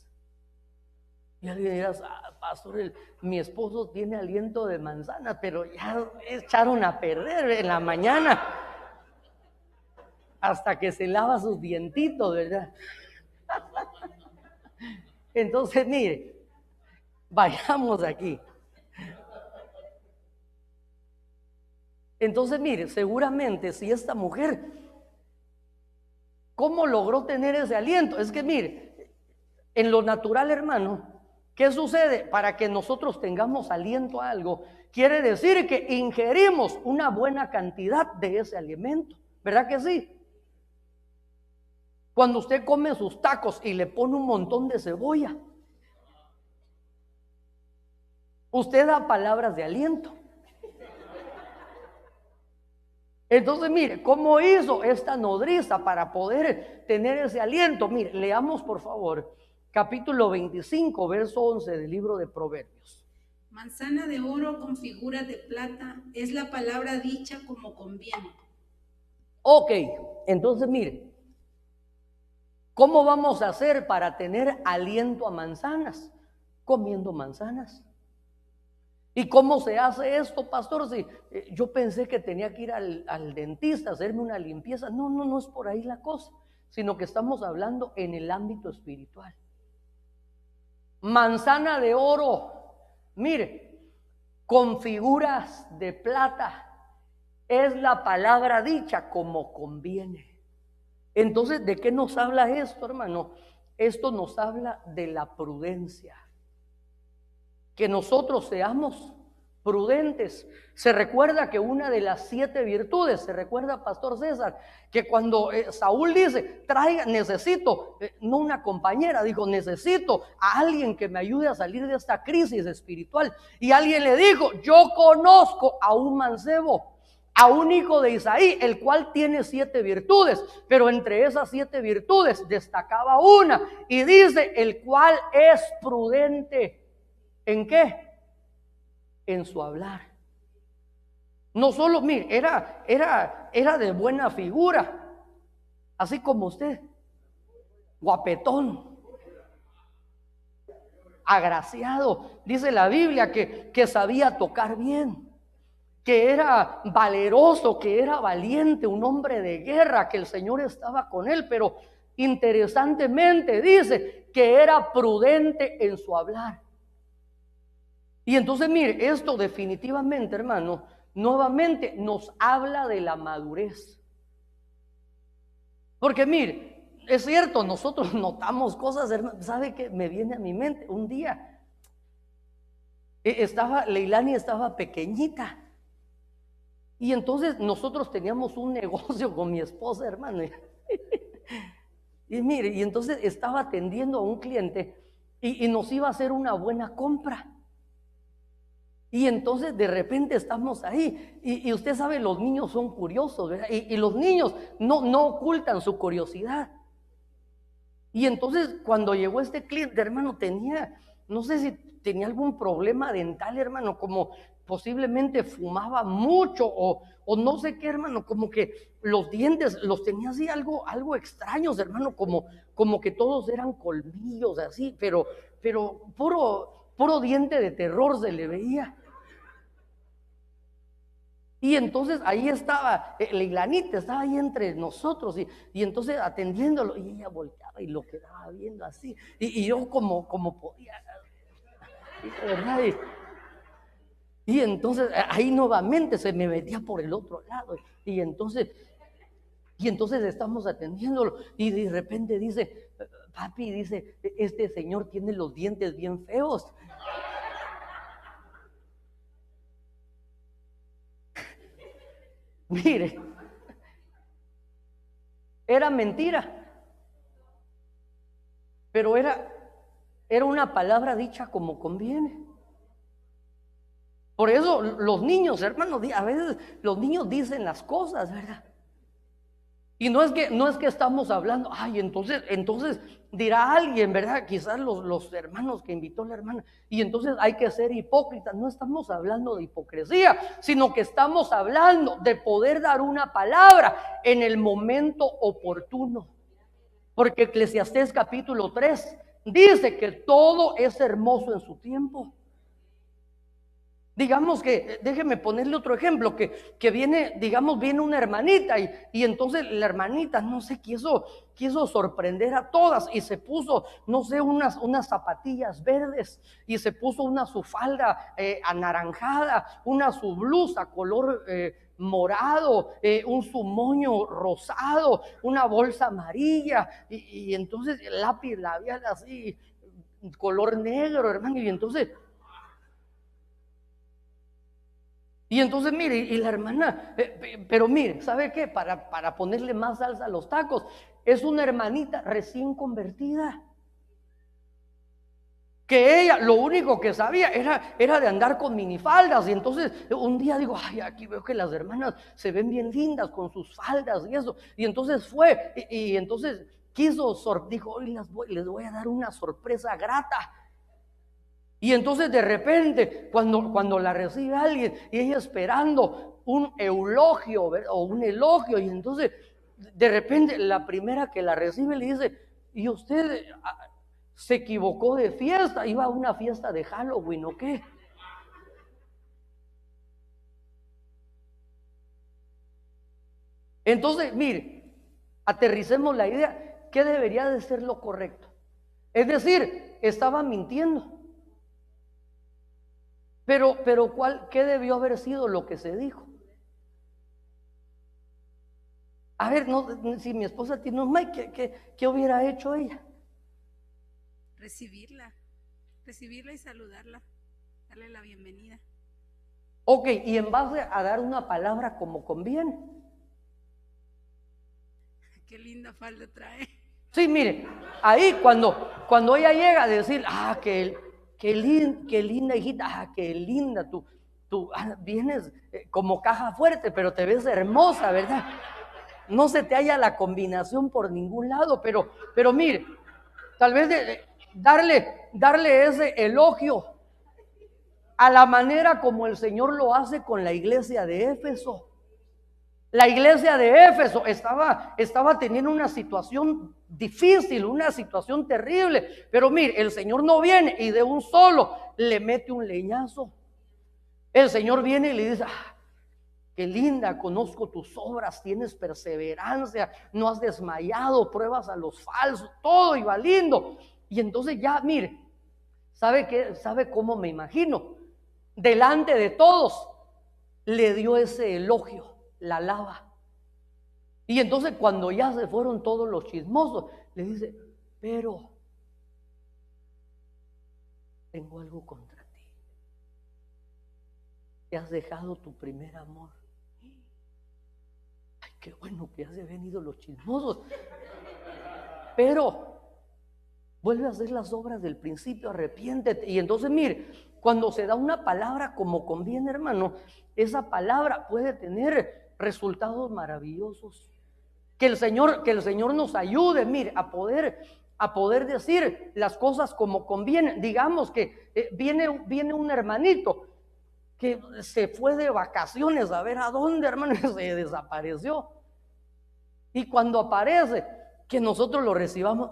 S1: Y alguien dirá, pastor, mi esposo tiene aliento de manzana, pero ya echaron a perder en la mañana hasta que se lava sus dientitos, ¿verdad? Entonces, mire, vayamos aquí. Entonces, mire, seguramente si esta mujer, ¿cómo logró tener ese aliento? Es que mire, en lo natural, hermano, ¿qué sucede? Para que nosotros tengamos aliento a algo, quiere decir que ingerimos una buena cantidad de ese alimento, ¿verdad que sí? Cuando usted come sus tacos y le pone un montón de cebolla, usted da palabras de aliento. Entonces, mire, ¿cómo hizo esta nodriza para poder tener ese aliento? Mire, leamos por favor capítulo 25, verso 11 del libro de Proverbios.
S2: Manzana de oro con figuras de plata es la palabra dicha como conviene.
S1: Ok, entonces mire, ¿cómo vamos a hacer para tener aliento a manzanas? Comiendo manzanas. ¿Y cómo se hace esto, pastor? Si yo pensé que tenía que ir al dentista a hacerme una limpieza. No es por ahí la cosa, sino que estamos hablando en el ámbito espiritual. Manzana de oro, mire, con figuras de plata, es la palabra dicha como conviene. Entonces, ¿de qué nos habla esto, hermano? Esto nos habla de la prudencia. Que nosotros seamos prudentes. Se recuerda que una de las 7 virtudes, se recuerda, Pastor César, que cuando Saúl dice, necesito, no una compañera, dijo, necesito a alguien que me ayude a salir de esta crisis espiritual. Y alguien le dijo, yo conozco a un mancebo, a un hijo de Isaí, el cual tiene 7 virtudes, pero entre esas 7 virtudes destacaba una y dice, el cual es prudente. ¿En qué? En su hablar. No solo, mire, era de buena figura, así como usted, guapetón, agraciado. Dice la Biblia que sabía tocar bien, que era valeroso, que era valiente, un hombre de guerra, que el Señor estaba con él, pero interesantemente dice que era prudente en su hablar. Y entonces, mire, esto definitivamente, hermano, nuevamente nos habla de la madurez. Porque mire, es cierto, nosotros notamos cosas, hermano. ¿Sabe qué me viene a mi mente? Un día Leilani estaba pequeñita. Y entonces nosotros teníamos un negocio con mi esposa, hermano. Y mire, y entonces estaba atendiendo a un cliente y nos iba a hacer una buena compra. Y entonces de repente estamos ahí y usted sabe, los niños son curiosos, ¿verdad? Y los niños no ocultan su curiosidad. Y entonces cuando llegó este cliente, hermano, no sé si tenía algún problema dental, hermano, como posiblemente fumaba mucho o no sé qué, hermano, como que los dientes los tenía así algo extraños, hermano, como que todos eran colmillos así, pero puro diente de terror se le veía. Y entonces ahí estaba, Leilanita estaba ahí entre nosotros y entonces atendiéndolo, y ella volteaba y lo quedaba viendo así, y yo como podía, ¿verdad? Y entonces ahí nuevamente se me metía por el otro lado, y entonces estamos atendiéndolo, y de repente dice, papi, dice, este señor tiene los dientes bien feos. Mire, era mentira, pero era una palabra dicha como conviene. Por eso los niños, hermanos, a veces los niños dicen las cosas, ¿verdad? Y no es que estamos hablando, ay, entonces dirá alguien, ¿verdad? Quizás los hermanos que invitó la hermana, y entonces hay que ser hipócritas. No estamos hablando de hipocresía, sino que estamos hablando de poder dar una palabra en el momento oportuno. Porque Eclesiastés capítulo 3 dice que todo es hermoso en su tiempo. Digamos que, déjeme ponerle otro ejemplo, que viene, digamos, viene una hermanita y entonces la hermanita, no sé, quiso sorprender a todas y se puso, no sé, unas zapatillas verdes y se puso su falda anaranjada, su blusa color morado, su moño rosado, una bolsa amarilla y entonces el lápiz labial así, color negro, hermano, y entonces mire, y la hermana, pero mire, ¿sabe qué? Para ponerle más salsa a los tacos, es una hermanita recién convertida. Que ella lo único que sabía era de andar con minifaldas. Y entonces un día digo, ay, aquí veo que las hermanas se ven bien lindas con sus faldas y eso. Y entonces fue, y entonces dijo, hoy les voy a dar una sorpresa grata. Y entonces de repente, cuando la recibe alguien y ella esperando un eulogio, ¿verdad? O un elogio, y entonces de repente la primera que la recibe le dice, ¿y usted se equivocó de fiesta? ¿Iba a una fiesta de Halloween o qué? Entonces, mire, aterricemos la idea, ¿qué debería de ser lo correcto? Es decir, estaba mintiendo. Pero ¿qué debió haber sido lo que se dijo? A ver, no, si mi esposa tiene un mic, ¿qué hubiera hecho ella?
S2: Recibirla y saludarla, darle la bienvenida.
S1: Ok, y en base a dar una palabra como conviene.
S2: Qué linda falda trae.
S1: Sí, mire, ahí cuando ella llega a decir, qué linda hijita, qué linda, tú vienes como caja fuerte, pero te ves hermosa, ¿verdad? No se te halla la combinación por ningún lado, pero mire, tal vez darle ese elogio a la manera como el Señor lo hace con la iglesia de Éfeso. La iglesia de Éfeso estaba teniendo una situación difícil, una situación terrible, pero mire, el Señor no viene y de un solo le mete un leñazo. El Señor viene y le dice, qué linda, conozco tus obras, tienes perseverancia, no has desmayado, pruebas a los falsos, todo iba lindo. Y entonces ya, mire, ¿sabe cómo me imagino? Delante de todos le dio ese elogio, la alaba. Y entonces cuando ya se fueron todos los chismosos, le dice, pero tengo algo contra ti. Te has dejado tu primer amor. Ay, qué bueno que ya se habían ido los chismosos. Pero vuelve a hacer las obras del principio, arrepiéntete. Y entonces mire, cuando se da una palabra como conviene, hermano, esa palabra puede tener resultados maravillosos. Que el Señor nos ayude, mire, a poder decir las cosas como conviene. Digamos que viene un hermanito que se fue de vacaciones a ver a dónde, hermano, se desapareció. Y cuando aparece, que nosotros lo recibamos,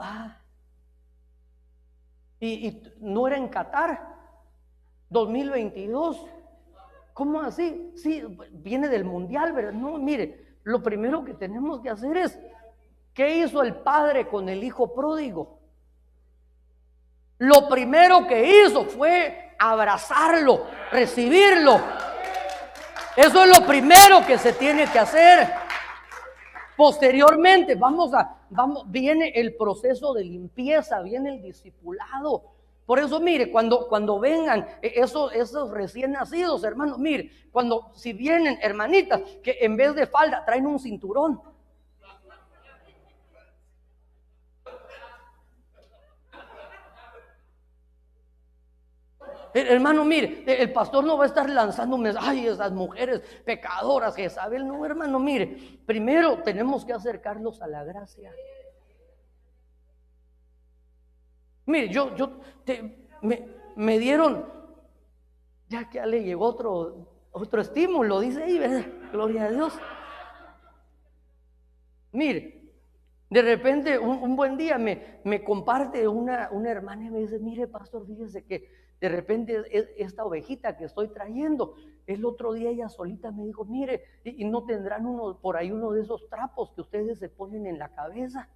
S1: y no era en Qatar 2022. ¿Cómo así? Sí, viene del mundial, ¿verdad? No, mire, lo primero que tenemos que hacer es, ¿qué hizo el padre con el hijo pródigo? Lo primero que hizo fue abrazarlo, recibirlo. Eso es lo primero que se tiene que hacer. Posteriormente viene el proceso de limpieza, viene el discipulado. Por eso, mire, cuando vengan esos recién nacidos, hermanos, mire, si vienen hermanitas que en vez de falda traen un cinturón. Hermano, mire, el pastor no va a estar lanzándome, esas mujeres pecadoras, Jezabel. No, hermano, mire, primero tenemos que acercarlos a la gracia. Mire, me dieron, ya que le llegó otro estímulo, dice ahí, ¿verdad? Gloria a Dios. Mire, de repente un buen día me comparte una hermana y me dice, mire, pastor, fíjese que de repente esta ovejita que estoy trayendo, el otro día ella solita me dijo, mire, y no tendrán por ahí uno de esos trapos que ustedes se ponen en la cabeza.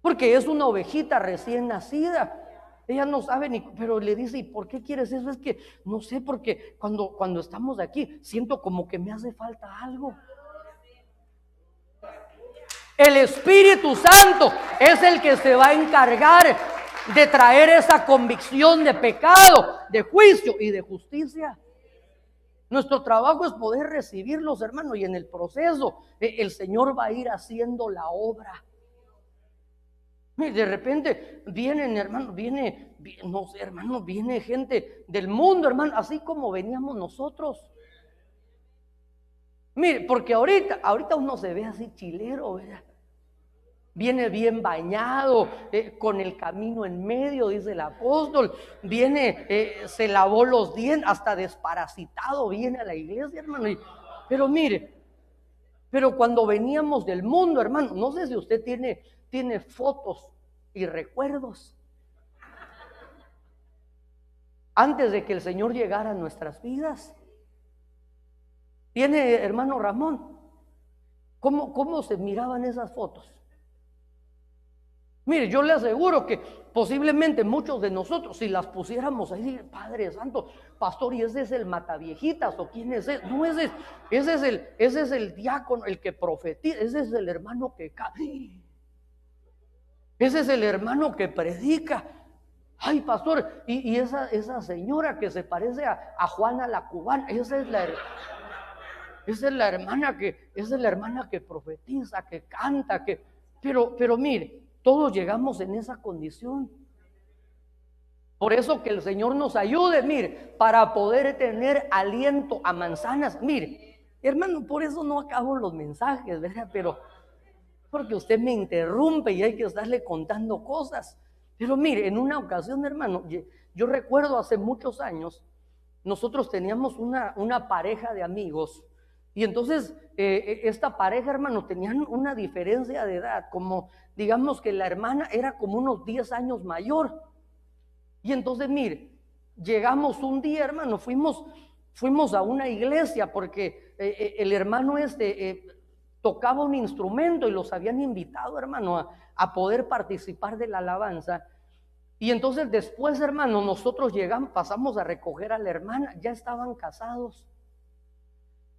S1: Porque es una ovejita recién nacida. Ella no sabe pero le dice, ¿y por qué quieres eso? Es que no sé, porque cuando estamos aquí siento como que me hace falta algo. El Espíritu Santo es el que se va a encargar de traer esa convicción de pecado, de juicio y de justicia. Nuestro trabajo es poder recibirlos, hermanos, y en el proceso el Señor va a ir haciendo la obra. De repente vienen, hermano, no sé, hermano, viene gente del mundo, hermano, así como veníamos nosotros. Mire, porque ahorita uno se ve así chilero, ¿verdad? Viene bien bañado, con el camino en medio, dice el apóstol. Viene, se lavó los dientes, hasta desparasitado viene a la iglesia, hermano. Pero mire, pero cuando veníamos del mundo, hermano, no sé si usted tiene fotos y recuerdos antes de que el Señor llegara a nuestras vidas. Tiene, hermano Ramón, ¿cómo se miraban esas fotos? Mire, yo le aseguro que posiblemente muchos de nosotros, si las pusiéramos ahí, Padre Santo, pastor, ¿y ese es el mataviejitas o quién es ese? No, ese es el diácono, el que profetiza, ese es el hermano que ese es el hermano que predica. Ay, pastor, y esa señora que se parece a Juana la Cubana, esa es la hermana que profetiza, que canta, pero mire, todos llegamos en esa condición. Por eso que el Señor nos ayude, mire, para poder tener aliento a manzanas. Mire, hermano, por eso no acabo los mensajes, ¿verdad? Pero porque usted me interrumpe y hay que estarle contando cosas. Pero mire, en una ocasión, hermano, yo recuerdo hace muchos años, nosotros teníamos una pareja de amigos. Y entonces esta pareja, hermano, tenían una diferencia de edad, como digamos que la hermana era como unos 10 años mayor. Y entonces, mire, llegamos un día, hermano, fuimos a una iglesia porque el hermano tocaba un instrumento y los habían invitado, hermano, a poder participar de la alabanza. Y entonces después, hermano, nosotros llegamos, pasamos a recoger a la hermana, ya estaban casados.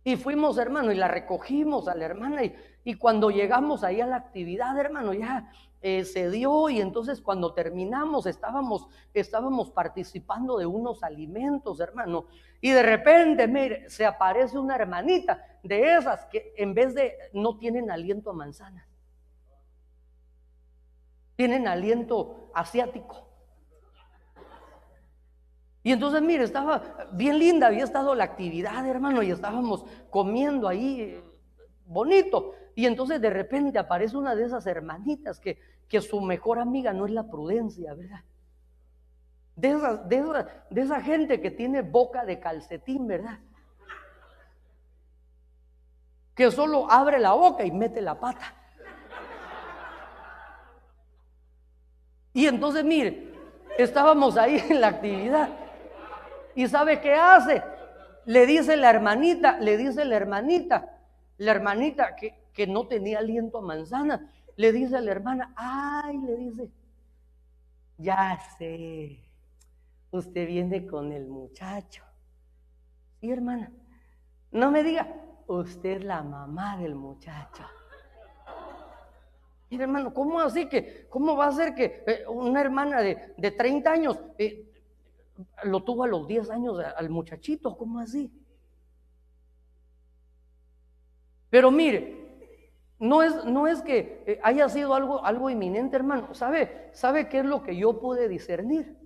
S1: Y fuimos, hermano, y la recogimos a la hermana y cuando llegamos ahí a la actividad, hermano, ya se dio. Y entonces cuando terminamos estábamos participando de unos alimentos, hermano, y de repente, mire, se aparece una hermanita de esas que en vez de, no tienen aliento a manzana, tienen aliento asiático. Y entonces, mire, estaba bien linda, había estado la actividad, hermano, y estábamos comiendo ahí bonito. Y entonces de repente aparece una de esas hermanitas que su mejor amiga no es la prudencia, ¿verdad? De esa gente que tiene boca de calcetín, ¿verdad? Que solo abre la boca y mete la pata. Y entonces, mire, estábamos ahí en la actividad. ¿Y sabe qué hace? Le dice la hermanita que no tenía aliento a manzana, le dice a la hermana, ay, le dice, ya sé, usted viene con el muchacho. Sí, hermana, no me diga, usted es la mamá del muchacho. Mira, hermano, ¿cómo así cómo va a ser que una hermana de 30 años lo tuvo a los 10 años al muchachito? ¿Cómo así? Pero mire, no es que haya sido algo inminente, hermano. ¿Sabe qué es lo que yo pude discernir?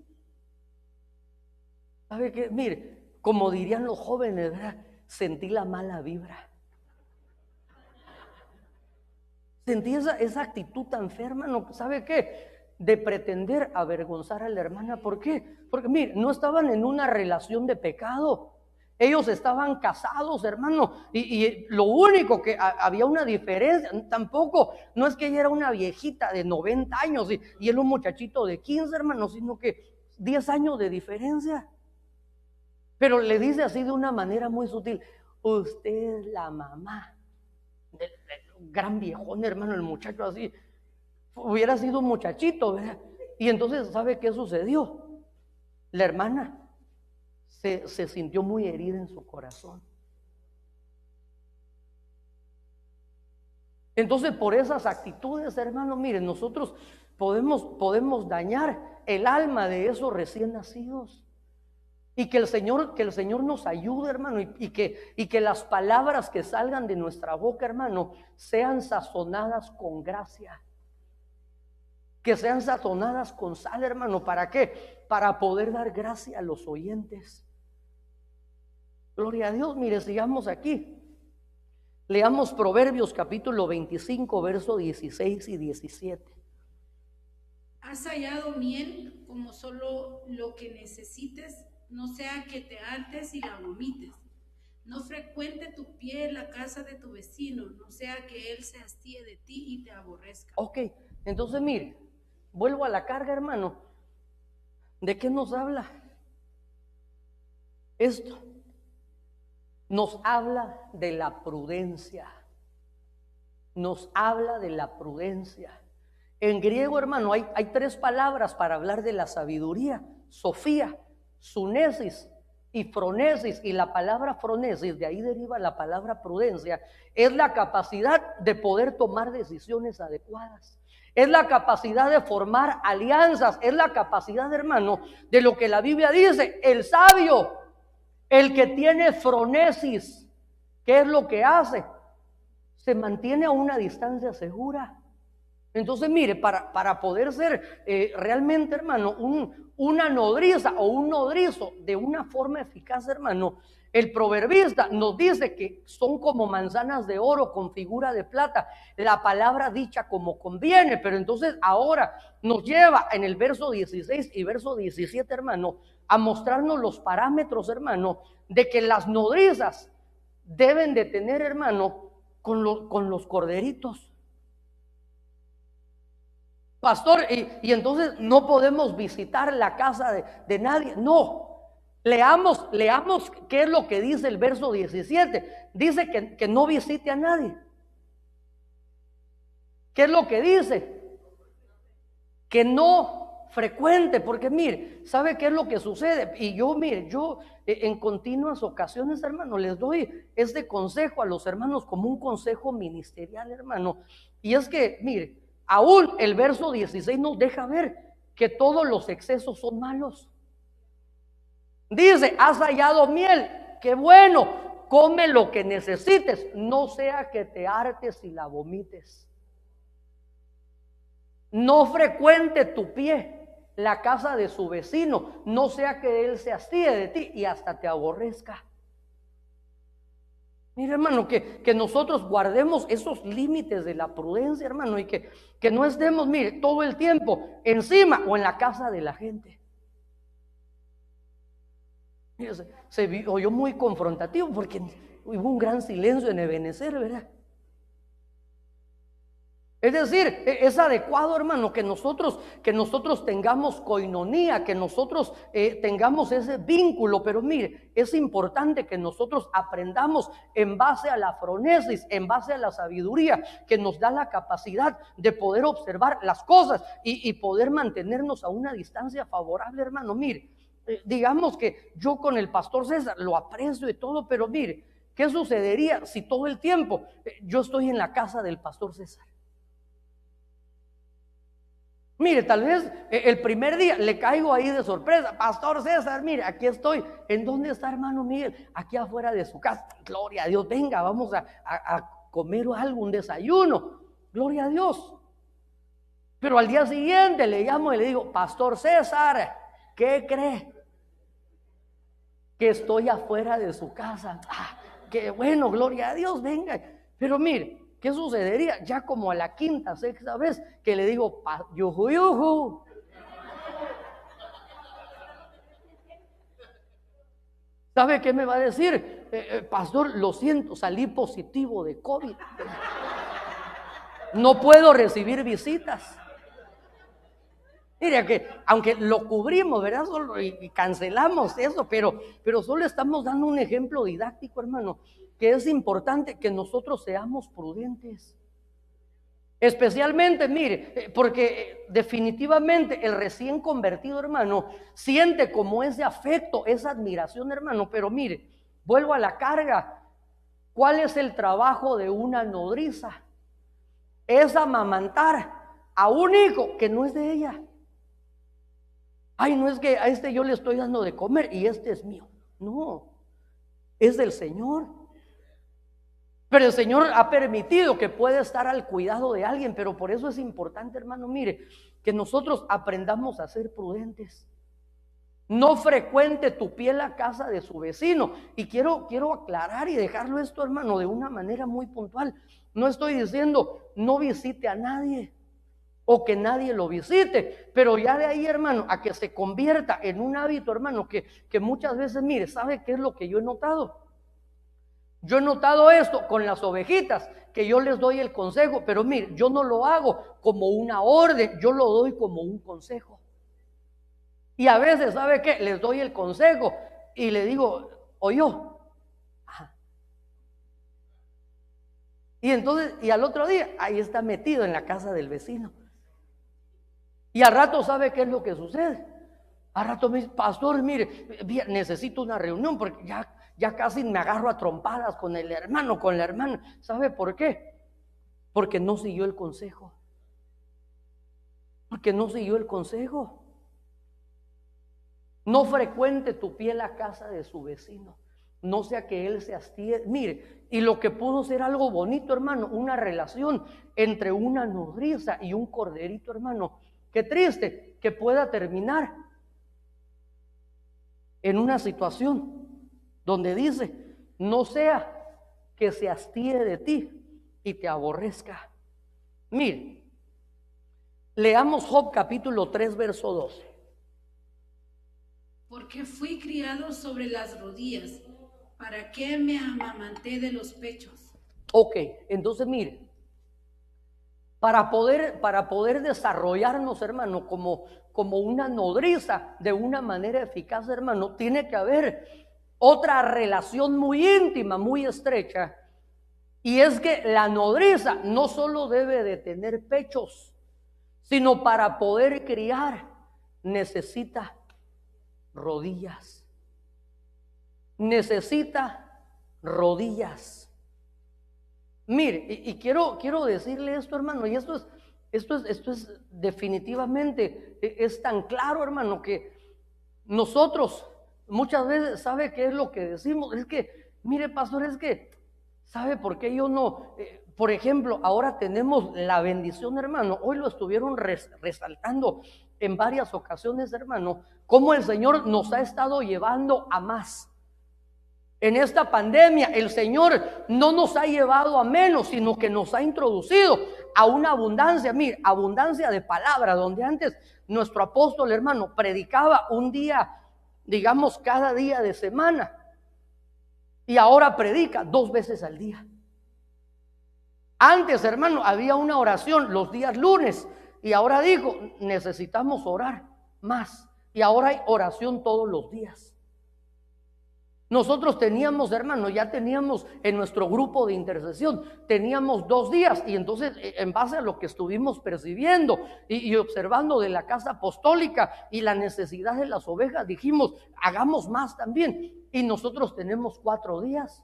S1: ¿Sabe qué? Mire, como dirían los jóvenes, ¿verdad? Sentí la mala vibra. Sentí esa actitud tan fea, hermano. ¿Sabe qué? De pretender avergonzar a la hermana. ¿Por qué? Porque mire, no estaban en una relación de pecado. Ellos estaban casados, hermano, y lo único que había una diferencia, tampoco, no es que ella era una viejita de 90 años y él un muchachito de 15, hermano, sino que 10 años de diferencia. Pero le dice así de una manera muy sutil, usted es la mamá del gran viejón, hermano, el muchacho así, hubiera sido un muchachito, ¿verdad? Y entonces, ¿sabe qué sucedió? La hermana se sintió muy herida en su corazón. Entonces, por esas actitudes, hermano, miren, nosotros podemos dañar el alma de esos recién nacidos. Y que el Señor nos ayude, hermano, y que las palabras que salgan de nuestra boca, hermano, sean sazonadas con gracia. Que sean sazonadas con sal, hermano. ¿Para qué? Para poder dar gracia a los oyentes. Gloria a Dios. Mire, sigamos aquí. Leamos Proverbios capítulo 25, versos 16 y 17.
S2: Has hallado miel como solo lo que necesites, no sea que te hartes y la vomites. No frecuente tu pie la casa de tu vecino, no sea que él se hastíe de ti y te aborrezca. Ok,
S1: entonces mire, vuelvo a la carga, hermano. ¿De qué nos habla esto? Nos habla de la prudencia. Nos habla de la prudencia. En griego, hermano, hay tres palabras para hablar de la sabiduría: sofía, sunesis y fronesis. Y la palabra fronesis, de ahí deriva la palabra prudencia, es la capacidad de poder tomar decisiones adecuadas. Es la capacidad de formar alianzas. Es la capacidad, hermano, de lo que la Biblia dice: el sabio, el que tiene fronesis, ¿qué es lo que hace? Se mantiene a una distancia segura. Entonces, mire, para poder ser realmente, hermano, una nodriza o un nodrizo de una forma eficaz, hermano, el proverbista nos dice que son como manzanas de oro con figura de plata, la palabra dicha como conviene. Pero entonces ahora nos lleva en el verso 16 y verso 17, hermano, a mostrarnos los parámetros, hermano, de que las nodrizas deben de tener, hermano, con los corderitos. Pastor, y entonces no podemos visitar la casa de nadie. No, leamos qué es lo que dice el verso 17. Dice que no visite a nadie. ¿Qué es lo que dice? Que no frecuente, porque mire, ¿sabe qué es lo que sucede? Y yo, mire, yo en continuas ocasiones, hermano, les doy este consejo a los hermanos como un consejo ministerial, hermano. Y es que, mire, aún el verso 16 nos deja ver que todos los excesos son malos. Dice: has hallado miel, qué bueno, come lo que necesites, no sea que te hartes y la vomites. No frecuente tu pie la casa de su vecino, no sea que él se hastíe de ti y hasta te aborrezca. Mira, hermano, que nosotros guardemos esos límites de la prudencia, hermano, y que no estemos, mire, todo el tiempo encima o en la casa de la gente. Mire, se oyó muy confrontativo porque hubo un gran silencio en Ebenezer, ¿verdad? Es decir, es adecuado, hermano, que nosotros tengamos coinonía, que nosotros tengamos ese vínculo. Pero mire, es importante que nosotros aprendamos en base a la fronesis, en base a la sabiduría que nos da la capacidad de poder observar las cosas y poder mantenernos a una distancia favorable, hermano. Mire, digamos que yo con el pastor César lo aprecio y todo, pero mire, ¿qué sucedería si todo el tiempo yo estoy en la casa del pastor César? Mire, tal vez el primer día le caigo ahí de sorpresa: pastor César, mire, aquí estoy. ¿En dónde está, hermano Miguel? Aquí afuera de su casa. Gloria a Dios, venga, vamos a comer algo, un desayuno. Gloria a Dios. Pero al día siguiente le llamo y le digo: pastor César, ¿qué cree? Que estoy afuera de su casa. Qué bueno, gloria a Dios, venga. Pero mire, ¿qué sucedería? Ya como a la quinta, sexta vez que le digo: yuju, yuju. ¿Sabe qué me va a decir? Pastor, lo siento, salí positivo de COVID. No puedo recibir visitas. Mira que aunque lo cubrimos, ¿verdad? Solo y cancelamos eso, pero solo estamos dando un ejemplo didáctico, hermano, que es importante que nosotros seamos prudentes. Especialmente, mire, porque definitivamente el recién convertido, hermano, siente como ese afecto, esa admiración, hermano. Pero mire, vuelvo a la carga. ¿Cuál es el trabajo de una nodriza? Es amamantar a un hijo que no es de ella. Ay, no es que a este yo le estoy dando de comer y este es mío. No, es del Señor. Pero el Señor ha permitido que pueda estar al cuidado de alguien. Pero por eso es importante, hermano, mire, que nosotros aprendamos a ser prudentes. No frecuente tu pie la casa de su vecino. Y quiero aclarar y dejarlo esto, hermano, de una manera muy puntual. No estoy diciendo no visite a nadie o que nadie lo visite, pero ya de ahí, hermano, a que se convierta en un hábito, hermano, que muchas veces, mire, ¿sabe qué es lo que yo he notado? Yo he notado esto con las ovejitas, que yo les doy el consejo, pero mire, yo no lo hago como una orden, yo lo doy como un consejo. Y a veces, ¿sabe qué? Les doy el consejo y le digo: oyó. Y entonces, y al otro día, ahí está metido en la casa del vecino. Y al rato, ¿sabe qué es lo que sucede? Al rato me dice, pastor, mire, necesito una reunión porque ya casi me agarro a trompadas con el hermano, con la hermana. ¿Sabe por qué? Porque no siguió el consejo. Porque no siguió el consejo. No frecuente tu pie la casa de su vecino, no sea que él se hastíe. Mire, y lo que pudo ser algo bonito, hermano, una relación entre una nodriza y un corderito, hermano, qué triste que pueda terminar en una situación donde dice, no sea que se hastíe de ti y te aborrezca. Mire, leamos Job capítulo 3, verso 12.
S2: Porque fui criado sobre las rodillas, ¿para qué me amamanté de los pechos?
S1: Ok, entonces mire, para poder desarrollarnos, hermano, como una nodriza de una manera eficaz, hermano, tiene que haber otra relación muy íntima, muy estrecha, y es que la nodriza no solo debe de tener pechos, sino para poder criar necesita rodillas. Necesita rodillas. Mire, y quiero decirle esto, hermano, y esto es definitivamente, es tan claro, hermano, que nosotros muchas veces, ¿sabe qué es lo que decimos? Es que, mire, pastor, es que, ¿sabe por qué yo no? Por ejemplo, ahora tenemos la bendición, hermano, hoy lo estuvieron resaltando en varias ocasiones, hermano, cómo el Señor nos ha estado llevando a más. En esta pandemia el Señor no nos ha llevado a menos, sino que nos ha introducido a una abundancia, mire, abundancia de palabra, donde antes nuestro apóstol, hermano, predicaba un día, digamos, cada día de semana, y ahora predica 2 veces al día. Antes, hermano, había una oración los días lunes, y ahora digo, necesitamos orar más, y ahora hay oración todos los días. Nosotros teníamos, hermano, ya teníamos en nuestro grupo de intercesión, teníamos 2 días, y entonces en base a lo que estuvimos percibiendo y observando de la casa apostólica y la necesidad de las ovejas, dijimos, hagamos más también, y nosotros tenemos 4 días.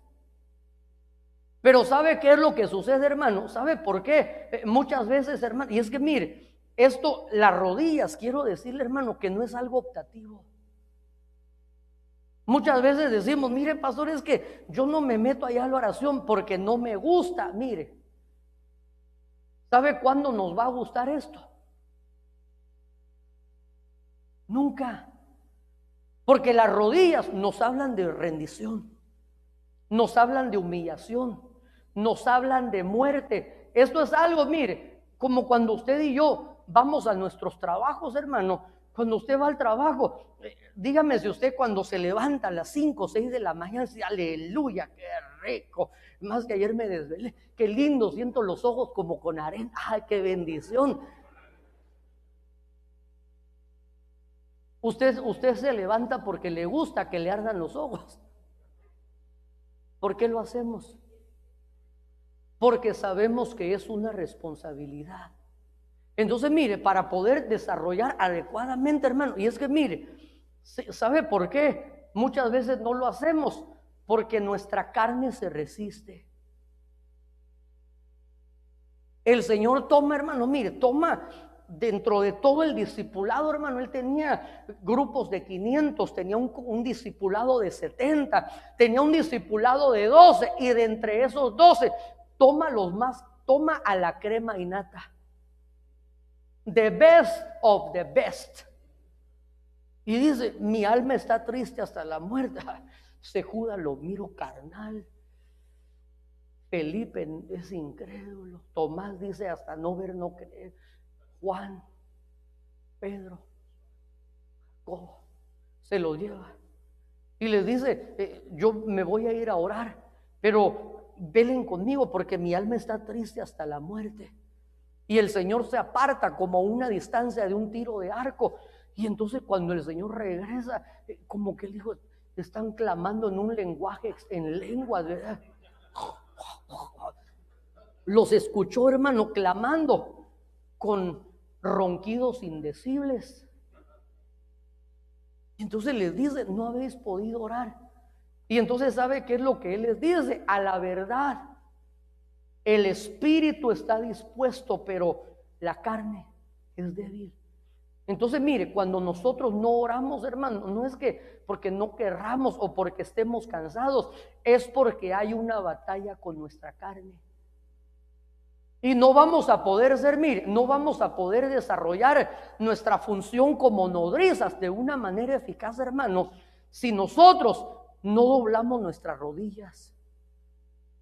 S1: Pero ¿sabe qué es lo que sucede, hermano? ¿Sabe por qué? Muchas veces, hermano, y es que mire, esto, las rodillas, quiero decirle, hermano, que no es algo optativo. Muchas veces decimos, mire, pastor, es que yo no me meto allá a la oración porque no me gusta. Mire, ¿sabe cuándo nos va a gustar esto? Nunca. Porque las rodillas nos hablan de rendición, nos hablan de humillación, nos hablan de muerte. Esto es algo, mire, como cuando usted y yo vamos a nuestros trabajos, hermano. Cuando usted va al trabajo, dígame si usted cuando se levanta a las 5 o 6 de la mañana dice, aleluya, qué rico. Más que ayer me desvelé, qué lindo, siento los ojos como con arena, ay, qué bendición. Usted se levanta porque le gusta que le ardan los ojos. ¿Por qué lo hacemos? Porque sabemos que es una responsabilidad. Entonces, mire, para poder desarrollar adecuadamente, hermano, y es que mire, ¿sabe por qué? Muchas veces no lo hacemos, porque nuestra carne se resiste. El Señor toma, hermano, mire, toma dentro de todo el discipulado, hermano, él tenía grupos de 500, tenía un discipulado de 70, tenía un discipulado de 12, y de entre esos 12, toma a la crema innata. The best of the best. Y dice, mi alma está triste hasta la muerte. Se Judas lo miro carnal. Felipe es incrédulo. Tomás dice hasta no ver, no creer. Juan, Pedro, Jacobo, se lo lleva. Y les dice, yo me voy a ir a orar, pero velen conmigo porque mi alma está triste hasta la muerte. Y el Señor se aparta como a una distancia de un tiro de arco. Y entonces cuando el Señor regresa, como que él dijo, están clamando en un lenguaje, en lenguas, ¿verdad? Los escuchó, hermano, clamando con ronquidos indecibles. Entonces les dice, no habéis podido orar. Y entonces, ¿sabe qué es lo que Él les dice? A la verdad, el espíritu está dispuesto, pero la carne es débil. Entonces, mire, cuando nosotros no oramos, hermano, no es que porque no querramos o porque estemos cansados, es porque hay una batalla con nuestra carne. Y no vamos a poder ser, mire, no vamos a poder desarrollar nuestra función como nodrizas de una manera eficaz, hermanos, si nosotros no doblamos nuestras rodillas.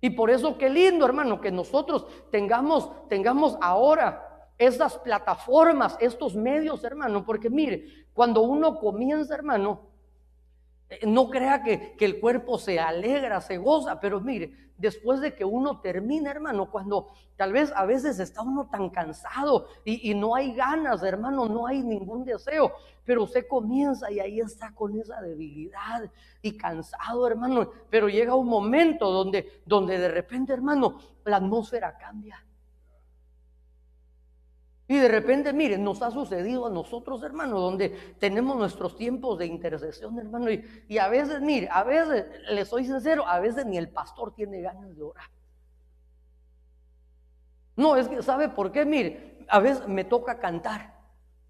S1: Y por eso qué lindo, hermano, que nosotros tengamos ahora esas plataformas, estos medios, hermano, porque mire, cuando uno comienza, hermano, no crea que el cuerpo se alegra, se goza, pero mire, después de que uno termina, hermano, cuando tal vez a veces está uno tan cansado y no hay ganas, hermano, no hay ningún deseo, pero usted comienza y ahí está con esa debilidad y cansado, hermano, pero llega un momento donde de repente, hermano, la atmósfera cambia. Y de repente, miren, nos ha sucedido a nosotros, hermano, donde tenemos nuestros tiempos de intercesión, hermano, y a veces, mire, a veces, les soy sincero, a veces ni el pastor tiene ganas de orar. No, es que, ¿sabe por qué? Mire, a veces me toca cantar,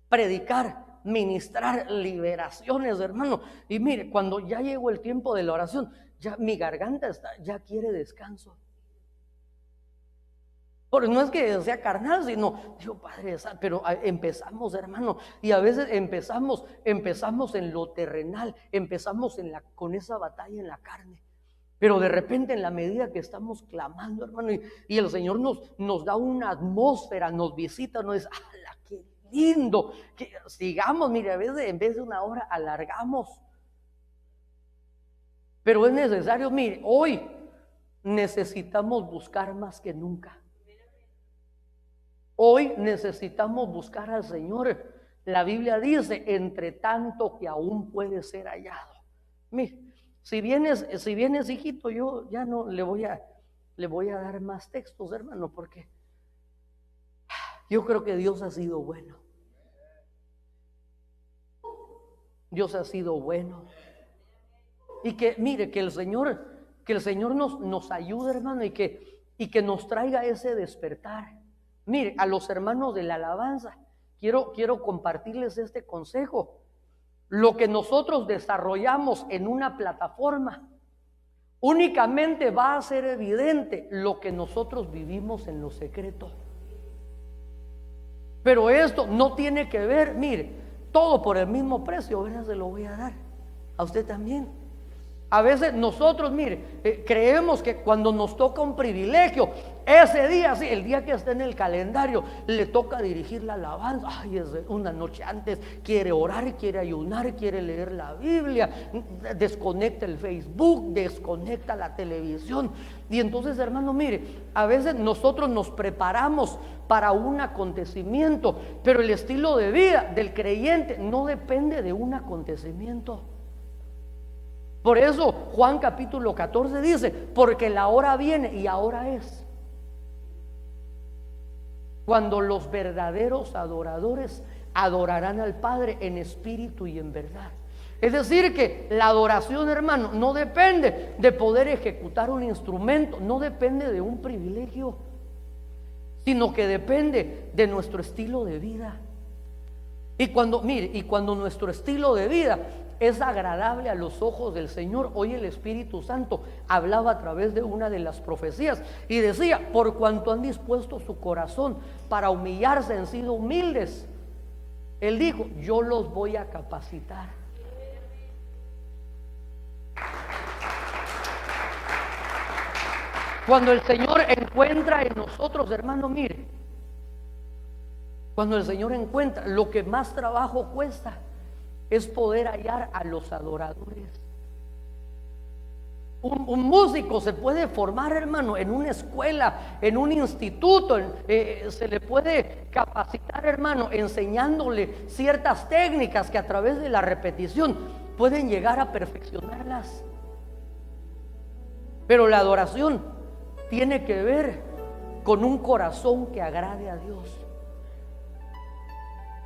S1: predicar, ministrar liberaciones, hermano, y mire, cuando ya llegó el tiempo de la oración, ya mi garganta ya quiere descanso. Porque no es que sea carnal, sino, Dios Padre, pero empezamos, hermano, y a veces empezamos en lo terrenal, empezamos con esa batalla en la carne. Pero de repente, en la medida que estamos clamando, hermano, y el Señor nos da una atmósfera, nos visita, nos dice, ¡ala, qué lindo! Que sigamos, mire, a veces en vez de una hora alargamos. Pero es necesario, mire, hoy necesitamos buscar más que nunca. Hoy necesitamos buscar al Señor. La Biblia dice, entre tanto que aún puede ser hallado. Mire, si vienes hijito, yo ya no le voy a dar más textos, hermano, porque yo creo que Dios ha sido bueno. Dios ha sido bueno. Y que mire, que el Señor nos ayude, hermano, y que nos traiga ese despertar. Mire, a los hermanos de la alabanza, quiero compartirles este consejo. Lo que nosotros desarrollamos en una plataforma únicamente va a ser evidente lo que nosotros vivimos en lo secreto. Pero esto no tiene que ver, mire, todo por el mismo precio, ¿verdad? Se lo voy a dar a usted también. A veces nosotros, mire, creemos que cuando nos toca un privilegio, ese día, sí, el día que está en el calendario, le toca dirigir la alabanza. Ay, es una noche antes, quiere orar, quiere ayunar, quiere leer la Biblia, desconecta el Facebook, desconecta la televisión. Y entonces, hermano, mire, a veces nosotros nos preparamos para un acontecimiento, pero el estilo de vida del creyente no depende de un acontecimiento. Por eso Juan capítulo 14 dice, porque la hora viene y ahora es, cuando los verdaderos adoradores adorarán al Padre en espíritu y en verdad. Es decir que la adoración, hermano, no depende de poder ejecutar un instrumento, no depende de un privilegio, sino que depende de nuestro estilo de vida. Y cuando nuestro estilo de vida es agradable a los ojos del Señor, hoy el Espíritu Santo hablaba a través de una de las profecías y decía, por cuanto han dispuesto su corazón para humillarse, han sido humildes, Él dijo, yo los voy a capacitar. Cuando el Señor encuentra en nosotros, hermano, mire, cuando el Señor encuentra, lo que más trabajo cuesta es poder hallar a los adoradores. Un músico se puede formar, hermano, en una escuela, en un instituto, se le puede capacitar, hermano, enseñándole ciertas técnicas que a través de la repetición pueden llegar a perfeccionarlas. Pero la adoración tiene que ver con un corazón que agrade a Dios.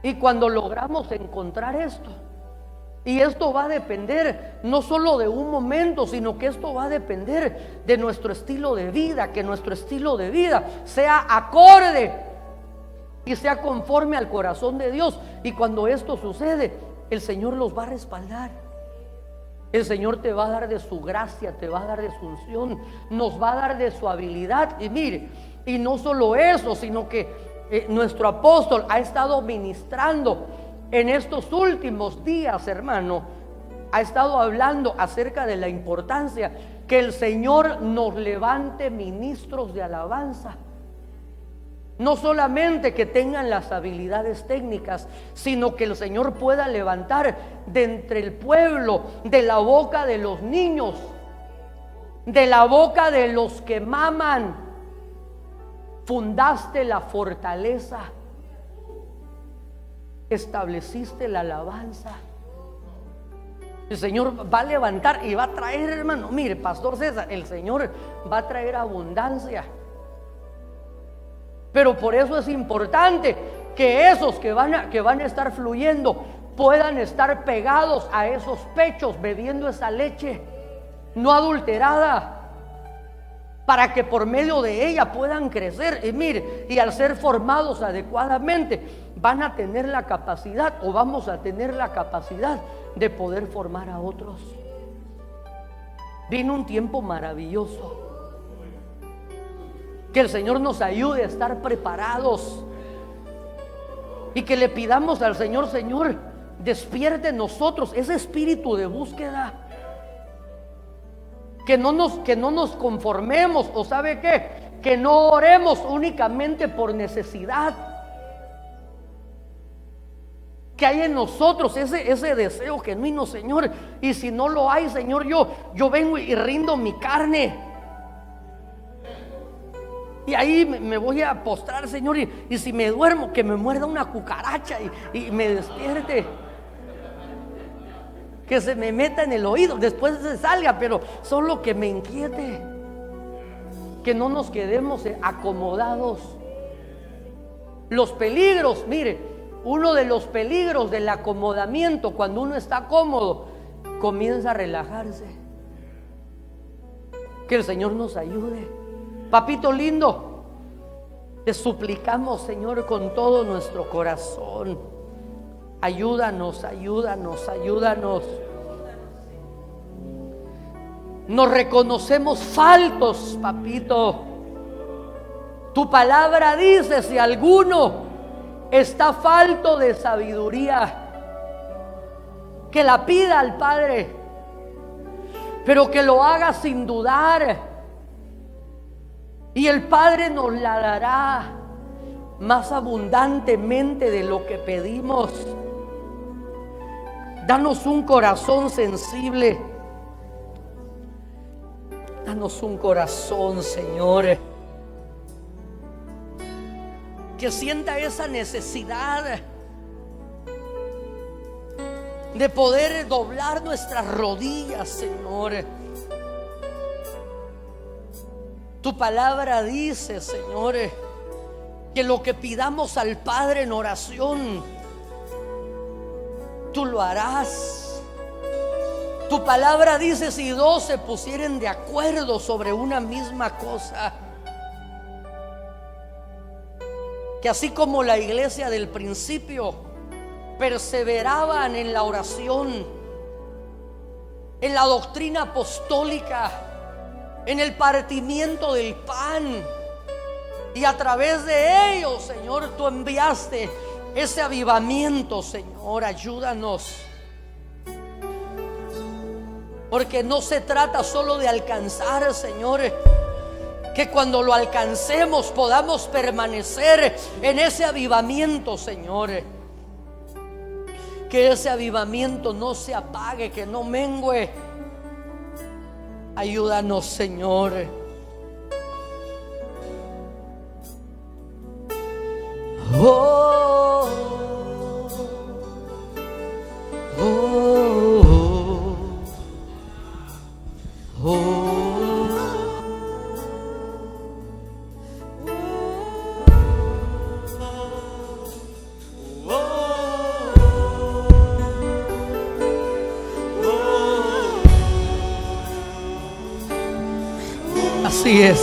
S1: Y cuando logramos encontrar esto, y esto va a depender no solo de un momento, sino que esto va a depender de nuestro estilo de vida, que nuestro estilo de vida sea acorde y sea conforme al corazón de Dios. Y cuando esto sucede, el Señor los va a respaldar. El Señor te va a dar de su gracia, te va a dar de su unción, nos va a dar de su habilidad. Y mire, y no solo eso, sino que nuestro apóstol ha estado ministrando en estos últimos días, hermano, ha estado hablando acerca de la importancia que el Señor nos levante ministros de alabanza. No solamente que tengan las habilidades técnicas, sino que el Señor pueda levantar de entre el pueblo, de la boca de los niños, de la boca de los que maman, fundaste la fortaleza, estableciste la alabanza. El Señor va a levantar y va a traer, hermano, mire, Pastor César, el Señor va a traer abundancia. Pero por eso es importante que esos que van a estar fluyendo puedan estar pegados a esos pechos, bebiendo esa leche no adulterada, para que por medio de ella puedan crecer. Y mire, y al ser formados adecuadamente, van a tener la capacidad, o vamos a tener la capacidad de poder formar a otros. Vino un tiempo maravilloso. Que el Señor nos ayude a estar preparados y que le pidamos al Señor: Señor, despierte en nosotros ese espíritu de búsqueda. Que no nos conformemos, o ¿sabe qué? Que no oremos únicamente por necesidad. Que hay en nosotros ese deseo genuino: Señor, y si no lo hay, Señor, yo vengo y rindo mi carne. Y ahí me voy a postrar, Señor, y si me duermo, que me muerda una cucaracha y me despierte. Que se me meta en el oído, después se salga, pero solo que me inquiete. Que no nos quedemos acomodados. Los peligros, mire, uno de los peligros del acomodamiento, cuando uno está cómodo, comienza a relajarse. Que el Señor nos ayude. Papito lindo, te suplicamos, Señor, con todo nuestro corazón, ayúdanos, ayúdanos, ayúdanos. Nos reconocemos faltos, papito. Tu palabra dice: si alguno está falto de sabiduría, que la pida al Padre, pero que lo haga sin dudar, y el Padre nos la dará más abundantemente de lo que pedimos. Danos un corazón sensible. Danos un corazón, Señor, que sienta esa necesidad de poder doblar nuestras rodillas, Señor. Tu palabra dice, Señor, que lo que pidamos al Padre en oración, tú lo harás. Tu palabra dice: si dos se pusieren de acuerdo sobre una misma cosa, que así como la iglesia del principio perseveraban en la oración, en la doctrina apostólica, en el partimiento del pan, y a través de ellos, Señor, tú enviaste ese avivamiento. Señor, ayúdanos, porque no se trata solo de alcanzar, Señor, que cuando lo alcancemos podamos permanecer en ese avivamiento, Señor. Que ese avivamiento no se apague, que no mengüe. Ayúdanos, Señor. Oh, oh, oh, oh. Oh, Así es.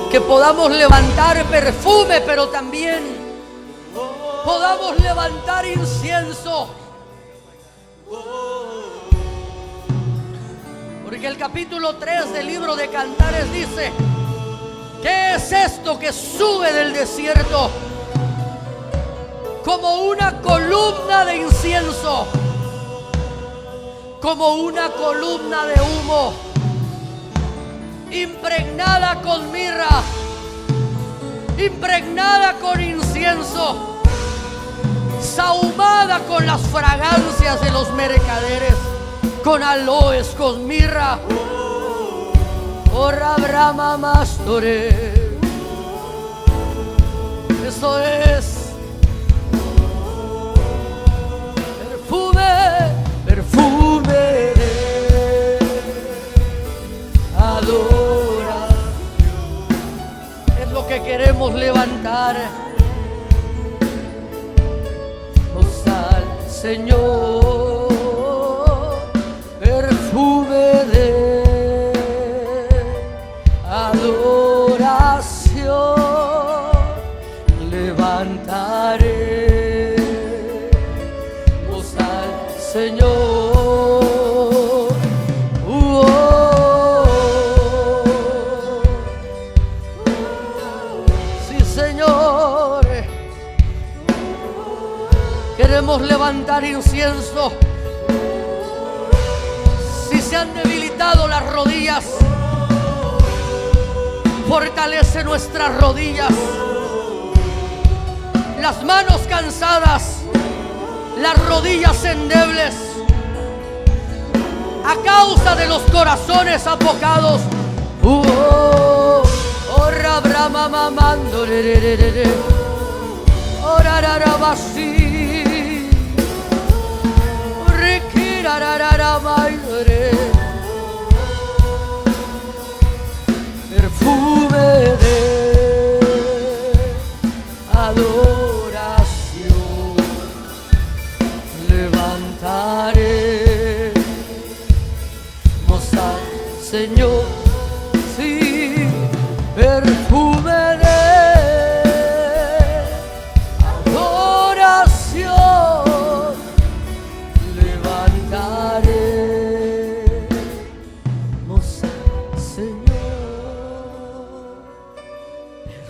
S1: Que podamos levantar perfume, pero también podamos levantar incienso. Porque el capítulo 3 del libro de Cantares dice: ¿qué es esto que sube del desierto? Como una columna de incienso, como una columna de humo, impregnada con mirra, impregnada con incienso, sahumada con las fragancias de los mercaderes, con aloes, con mirra. Ora brama mastore. Eso es perfume de adoración. Es lo que queremos levantar. Al Señor, perfume de adoración, levantaré voz al Señor. Sí, Señor. Queremos levantar incienso. Si se han debilitado las rodillas, fortalece nuestras rodillas. Las manos cansadas, las rodillas endebles, a causa de los corazones apocados. Ora brama mamando, ora rabasi. Perfume de adoración, levantaré voz al Señor. Sí, perfume de adoración, levantaremos al Señor.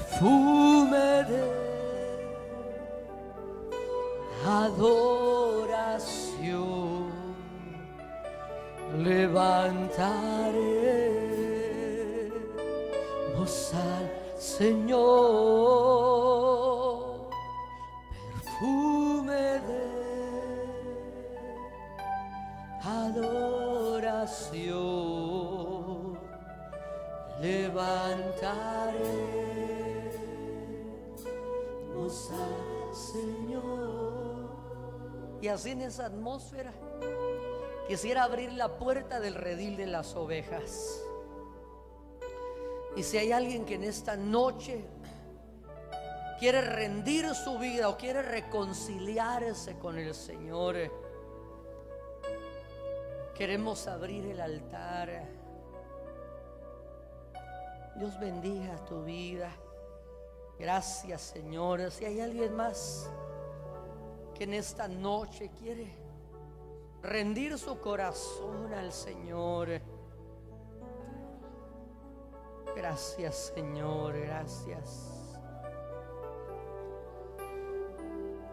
S1: Perfume de adoración, levantaremos al Señor. Perfume de adoración, levantaremos al Señor. Y así en esa atmósfera quisiera abrir la puerta del redil de las ovejas. Y si hay alguien que en esta noche quiere rendir su vida o quiere reconciliarse con el Señor, queremos abrir el altar. Dios bendiga tu vida. Gracias, Señor. Si hay alguien más que en esta noche quiere rendir su corazón al Señor, gracias, Señor, gracias.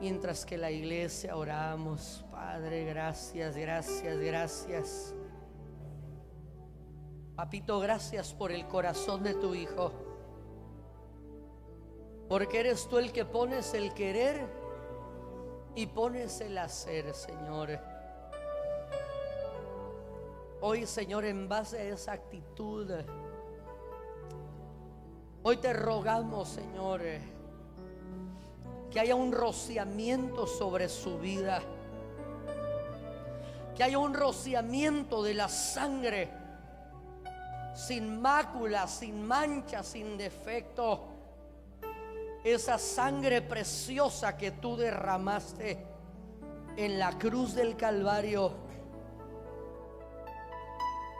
S1: Mientras que la iglesia oramos, Padre, gracias, gracias, gracias. Papito, gracias por el corazón de tu Hijo, porque eres tú el que pones el querer y pones el hacer, Señor. Hoy, Señor, en base a esa actitud, hoy te rogamos, Señor, que haya un rociamiento sobre su vida, que haya un rociamiento de la sangre, sin mácula, sin mancha, sin defecto. Esa sangre preciosa que tú derramaste en la cruz del Calvario.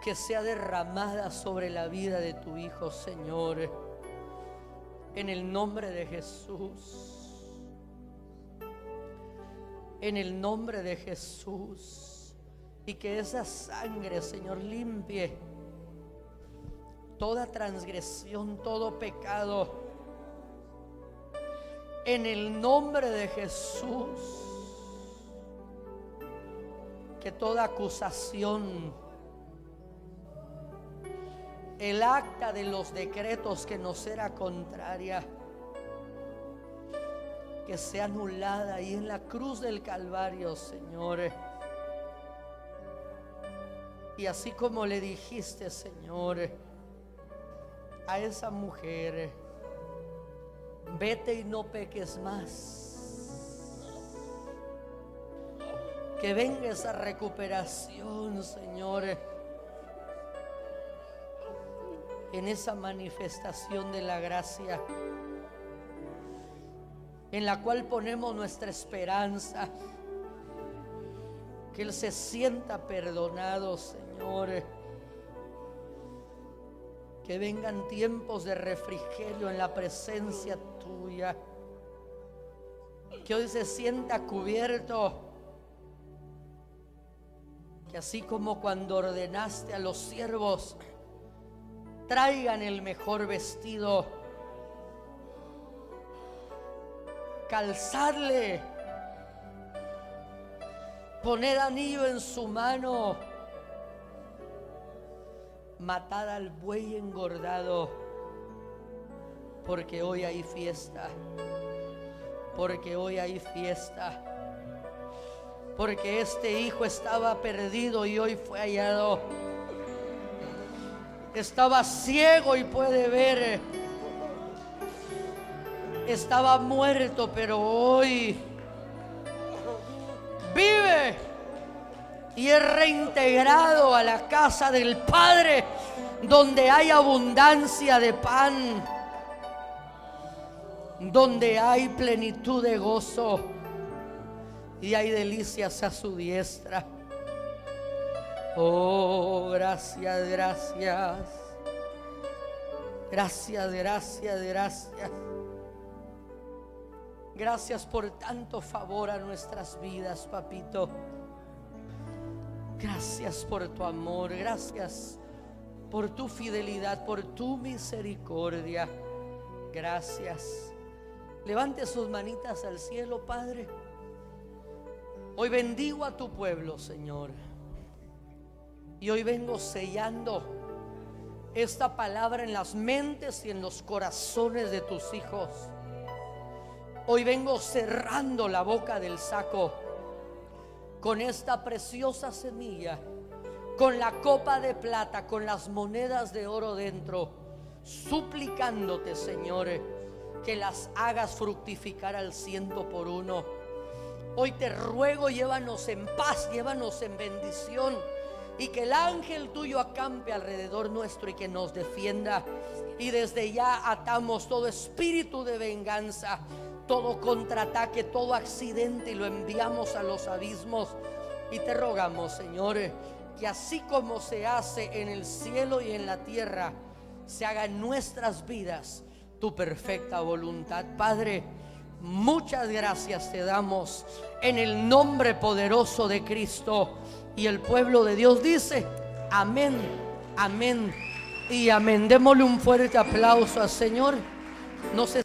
S1: que sea derramada sobre la vida de tu hijo, Señor, en el nombre de Jesús, en el nombre de Jesús. Y que esa sangre, Señor, limpie toda transgresión, todo pecado, en el nombre de Jesús. Que toda acusación, el acta de los decretos que nos era contraria, que sea anulada ahí en la cruz del Calvario, Señor. Y así como le dijiste, Señor, a esa mujer: vete y no peques más. Que venga esa recuperación, Señor, en esa manifestación de la gracia en la cual ponemos nuestra esperanza. Que Él se sienta perdonado, Señor. Que vengan tiempos de refrigerio en la presencia tuya. Que hoy se sienta cubierto. Que así como cuando ordenaste a los siervos traigan el mejor vestido, calzarle, poner anillo en su mano, matar al buey engordado, porque hoy hay fiesta, porque hoy hay fiesta. Porque este hijo estaba perdido y hoy fue hallado. Estaba ciego y puede ver. Estaba muerto, pero hoy vive y es reintegrado a la casa del Padre, donde hay abundancia de pan, donde hay plenitud de gozo y hay delicias a su diestra. Oh, gracias, gracias. Gracias, gracias, gracias. Gracias por tanto favor a nuestras vidas, papito. Gracias por tu amor. Gracias por tu fidelidad, por tu misericordia. Gracias. Levante sus manitas al cielo, Padre. Hoy bendigo a tu pueblo, Señor. Y hoy vengo sellando esta palabra en las mentes y en los corazones de tus hijos. Hoy vengo cerrando la boca del saco con esta preciosa semilla, con la copa de plata, con las monedas de oro dentro, suplicándote, Señor, que las hagas fructificar al 100%. Hoy te ruego, llévanos en paz, llévanos en bendición, y que el ángel tuyo acampe alrededor nuestro y que nos defienda. Y desde ya atamos todo espíritu de venganza, todo contraataque, todo accidente, y lo enviamos a los abismos. Y te rogamos, Señor, que así como se hace en el cielo y en la tierra, se haga en nuestras vidas tu perfecta voluntad. Padre, muchas gracias te damos en el nombre poderoso de Cristo. Y el pueblo de Dios dice: amén, amén y amén. Démosle un fuerte aplauso al Señor. No se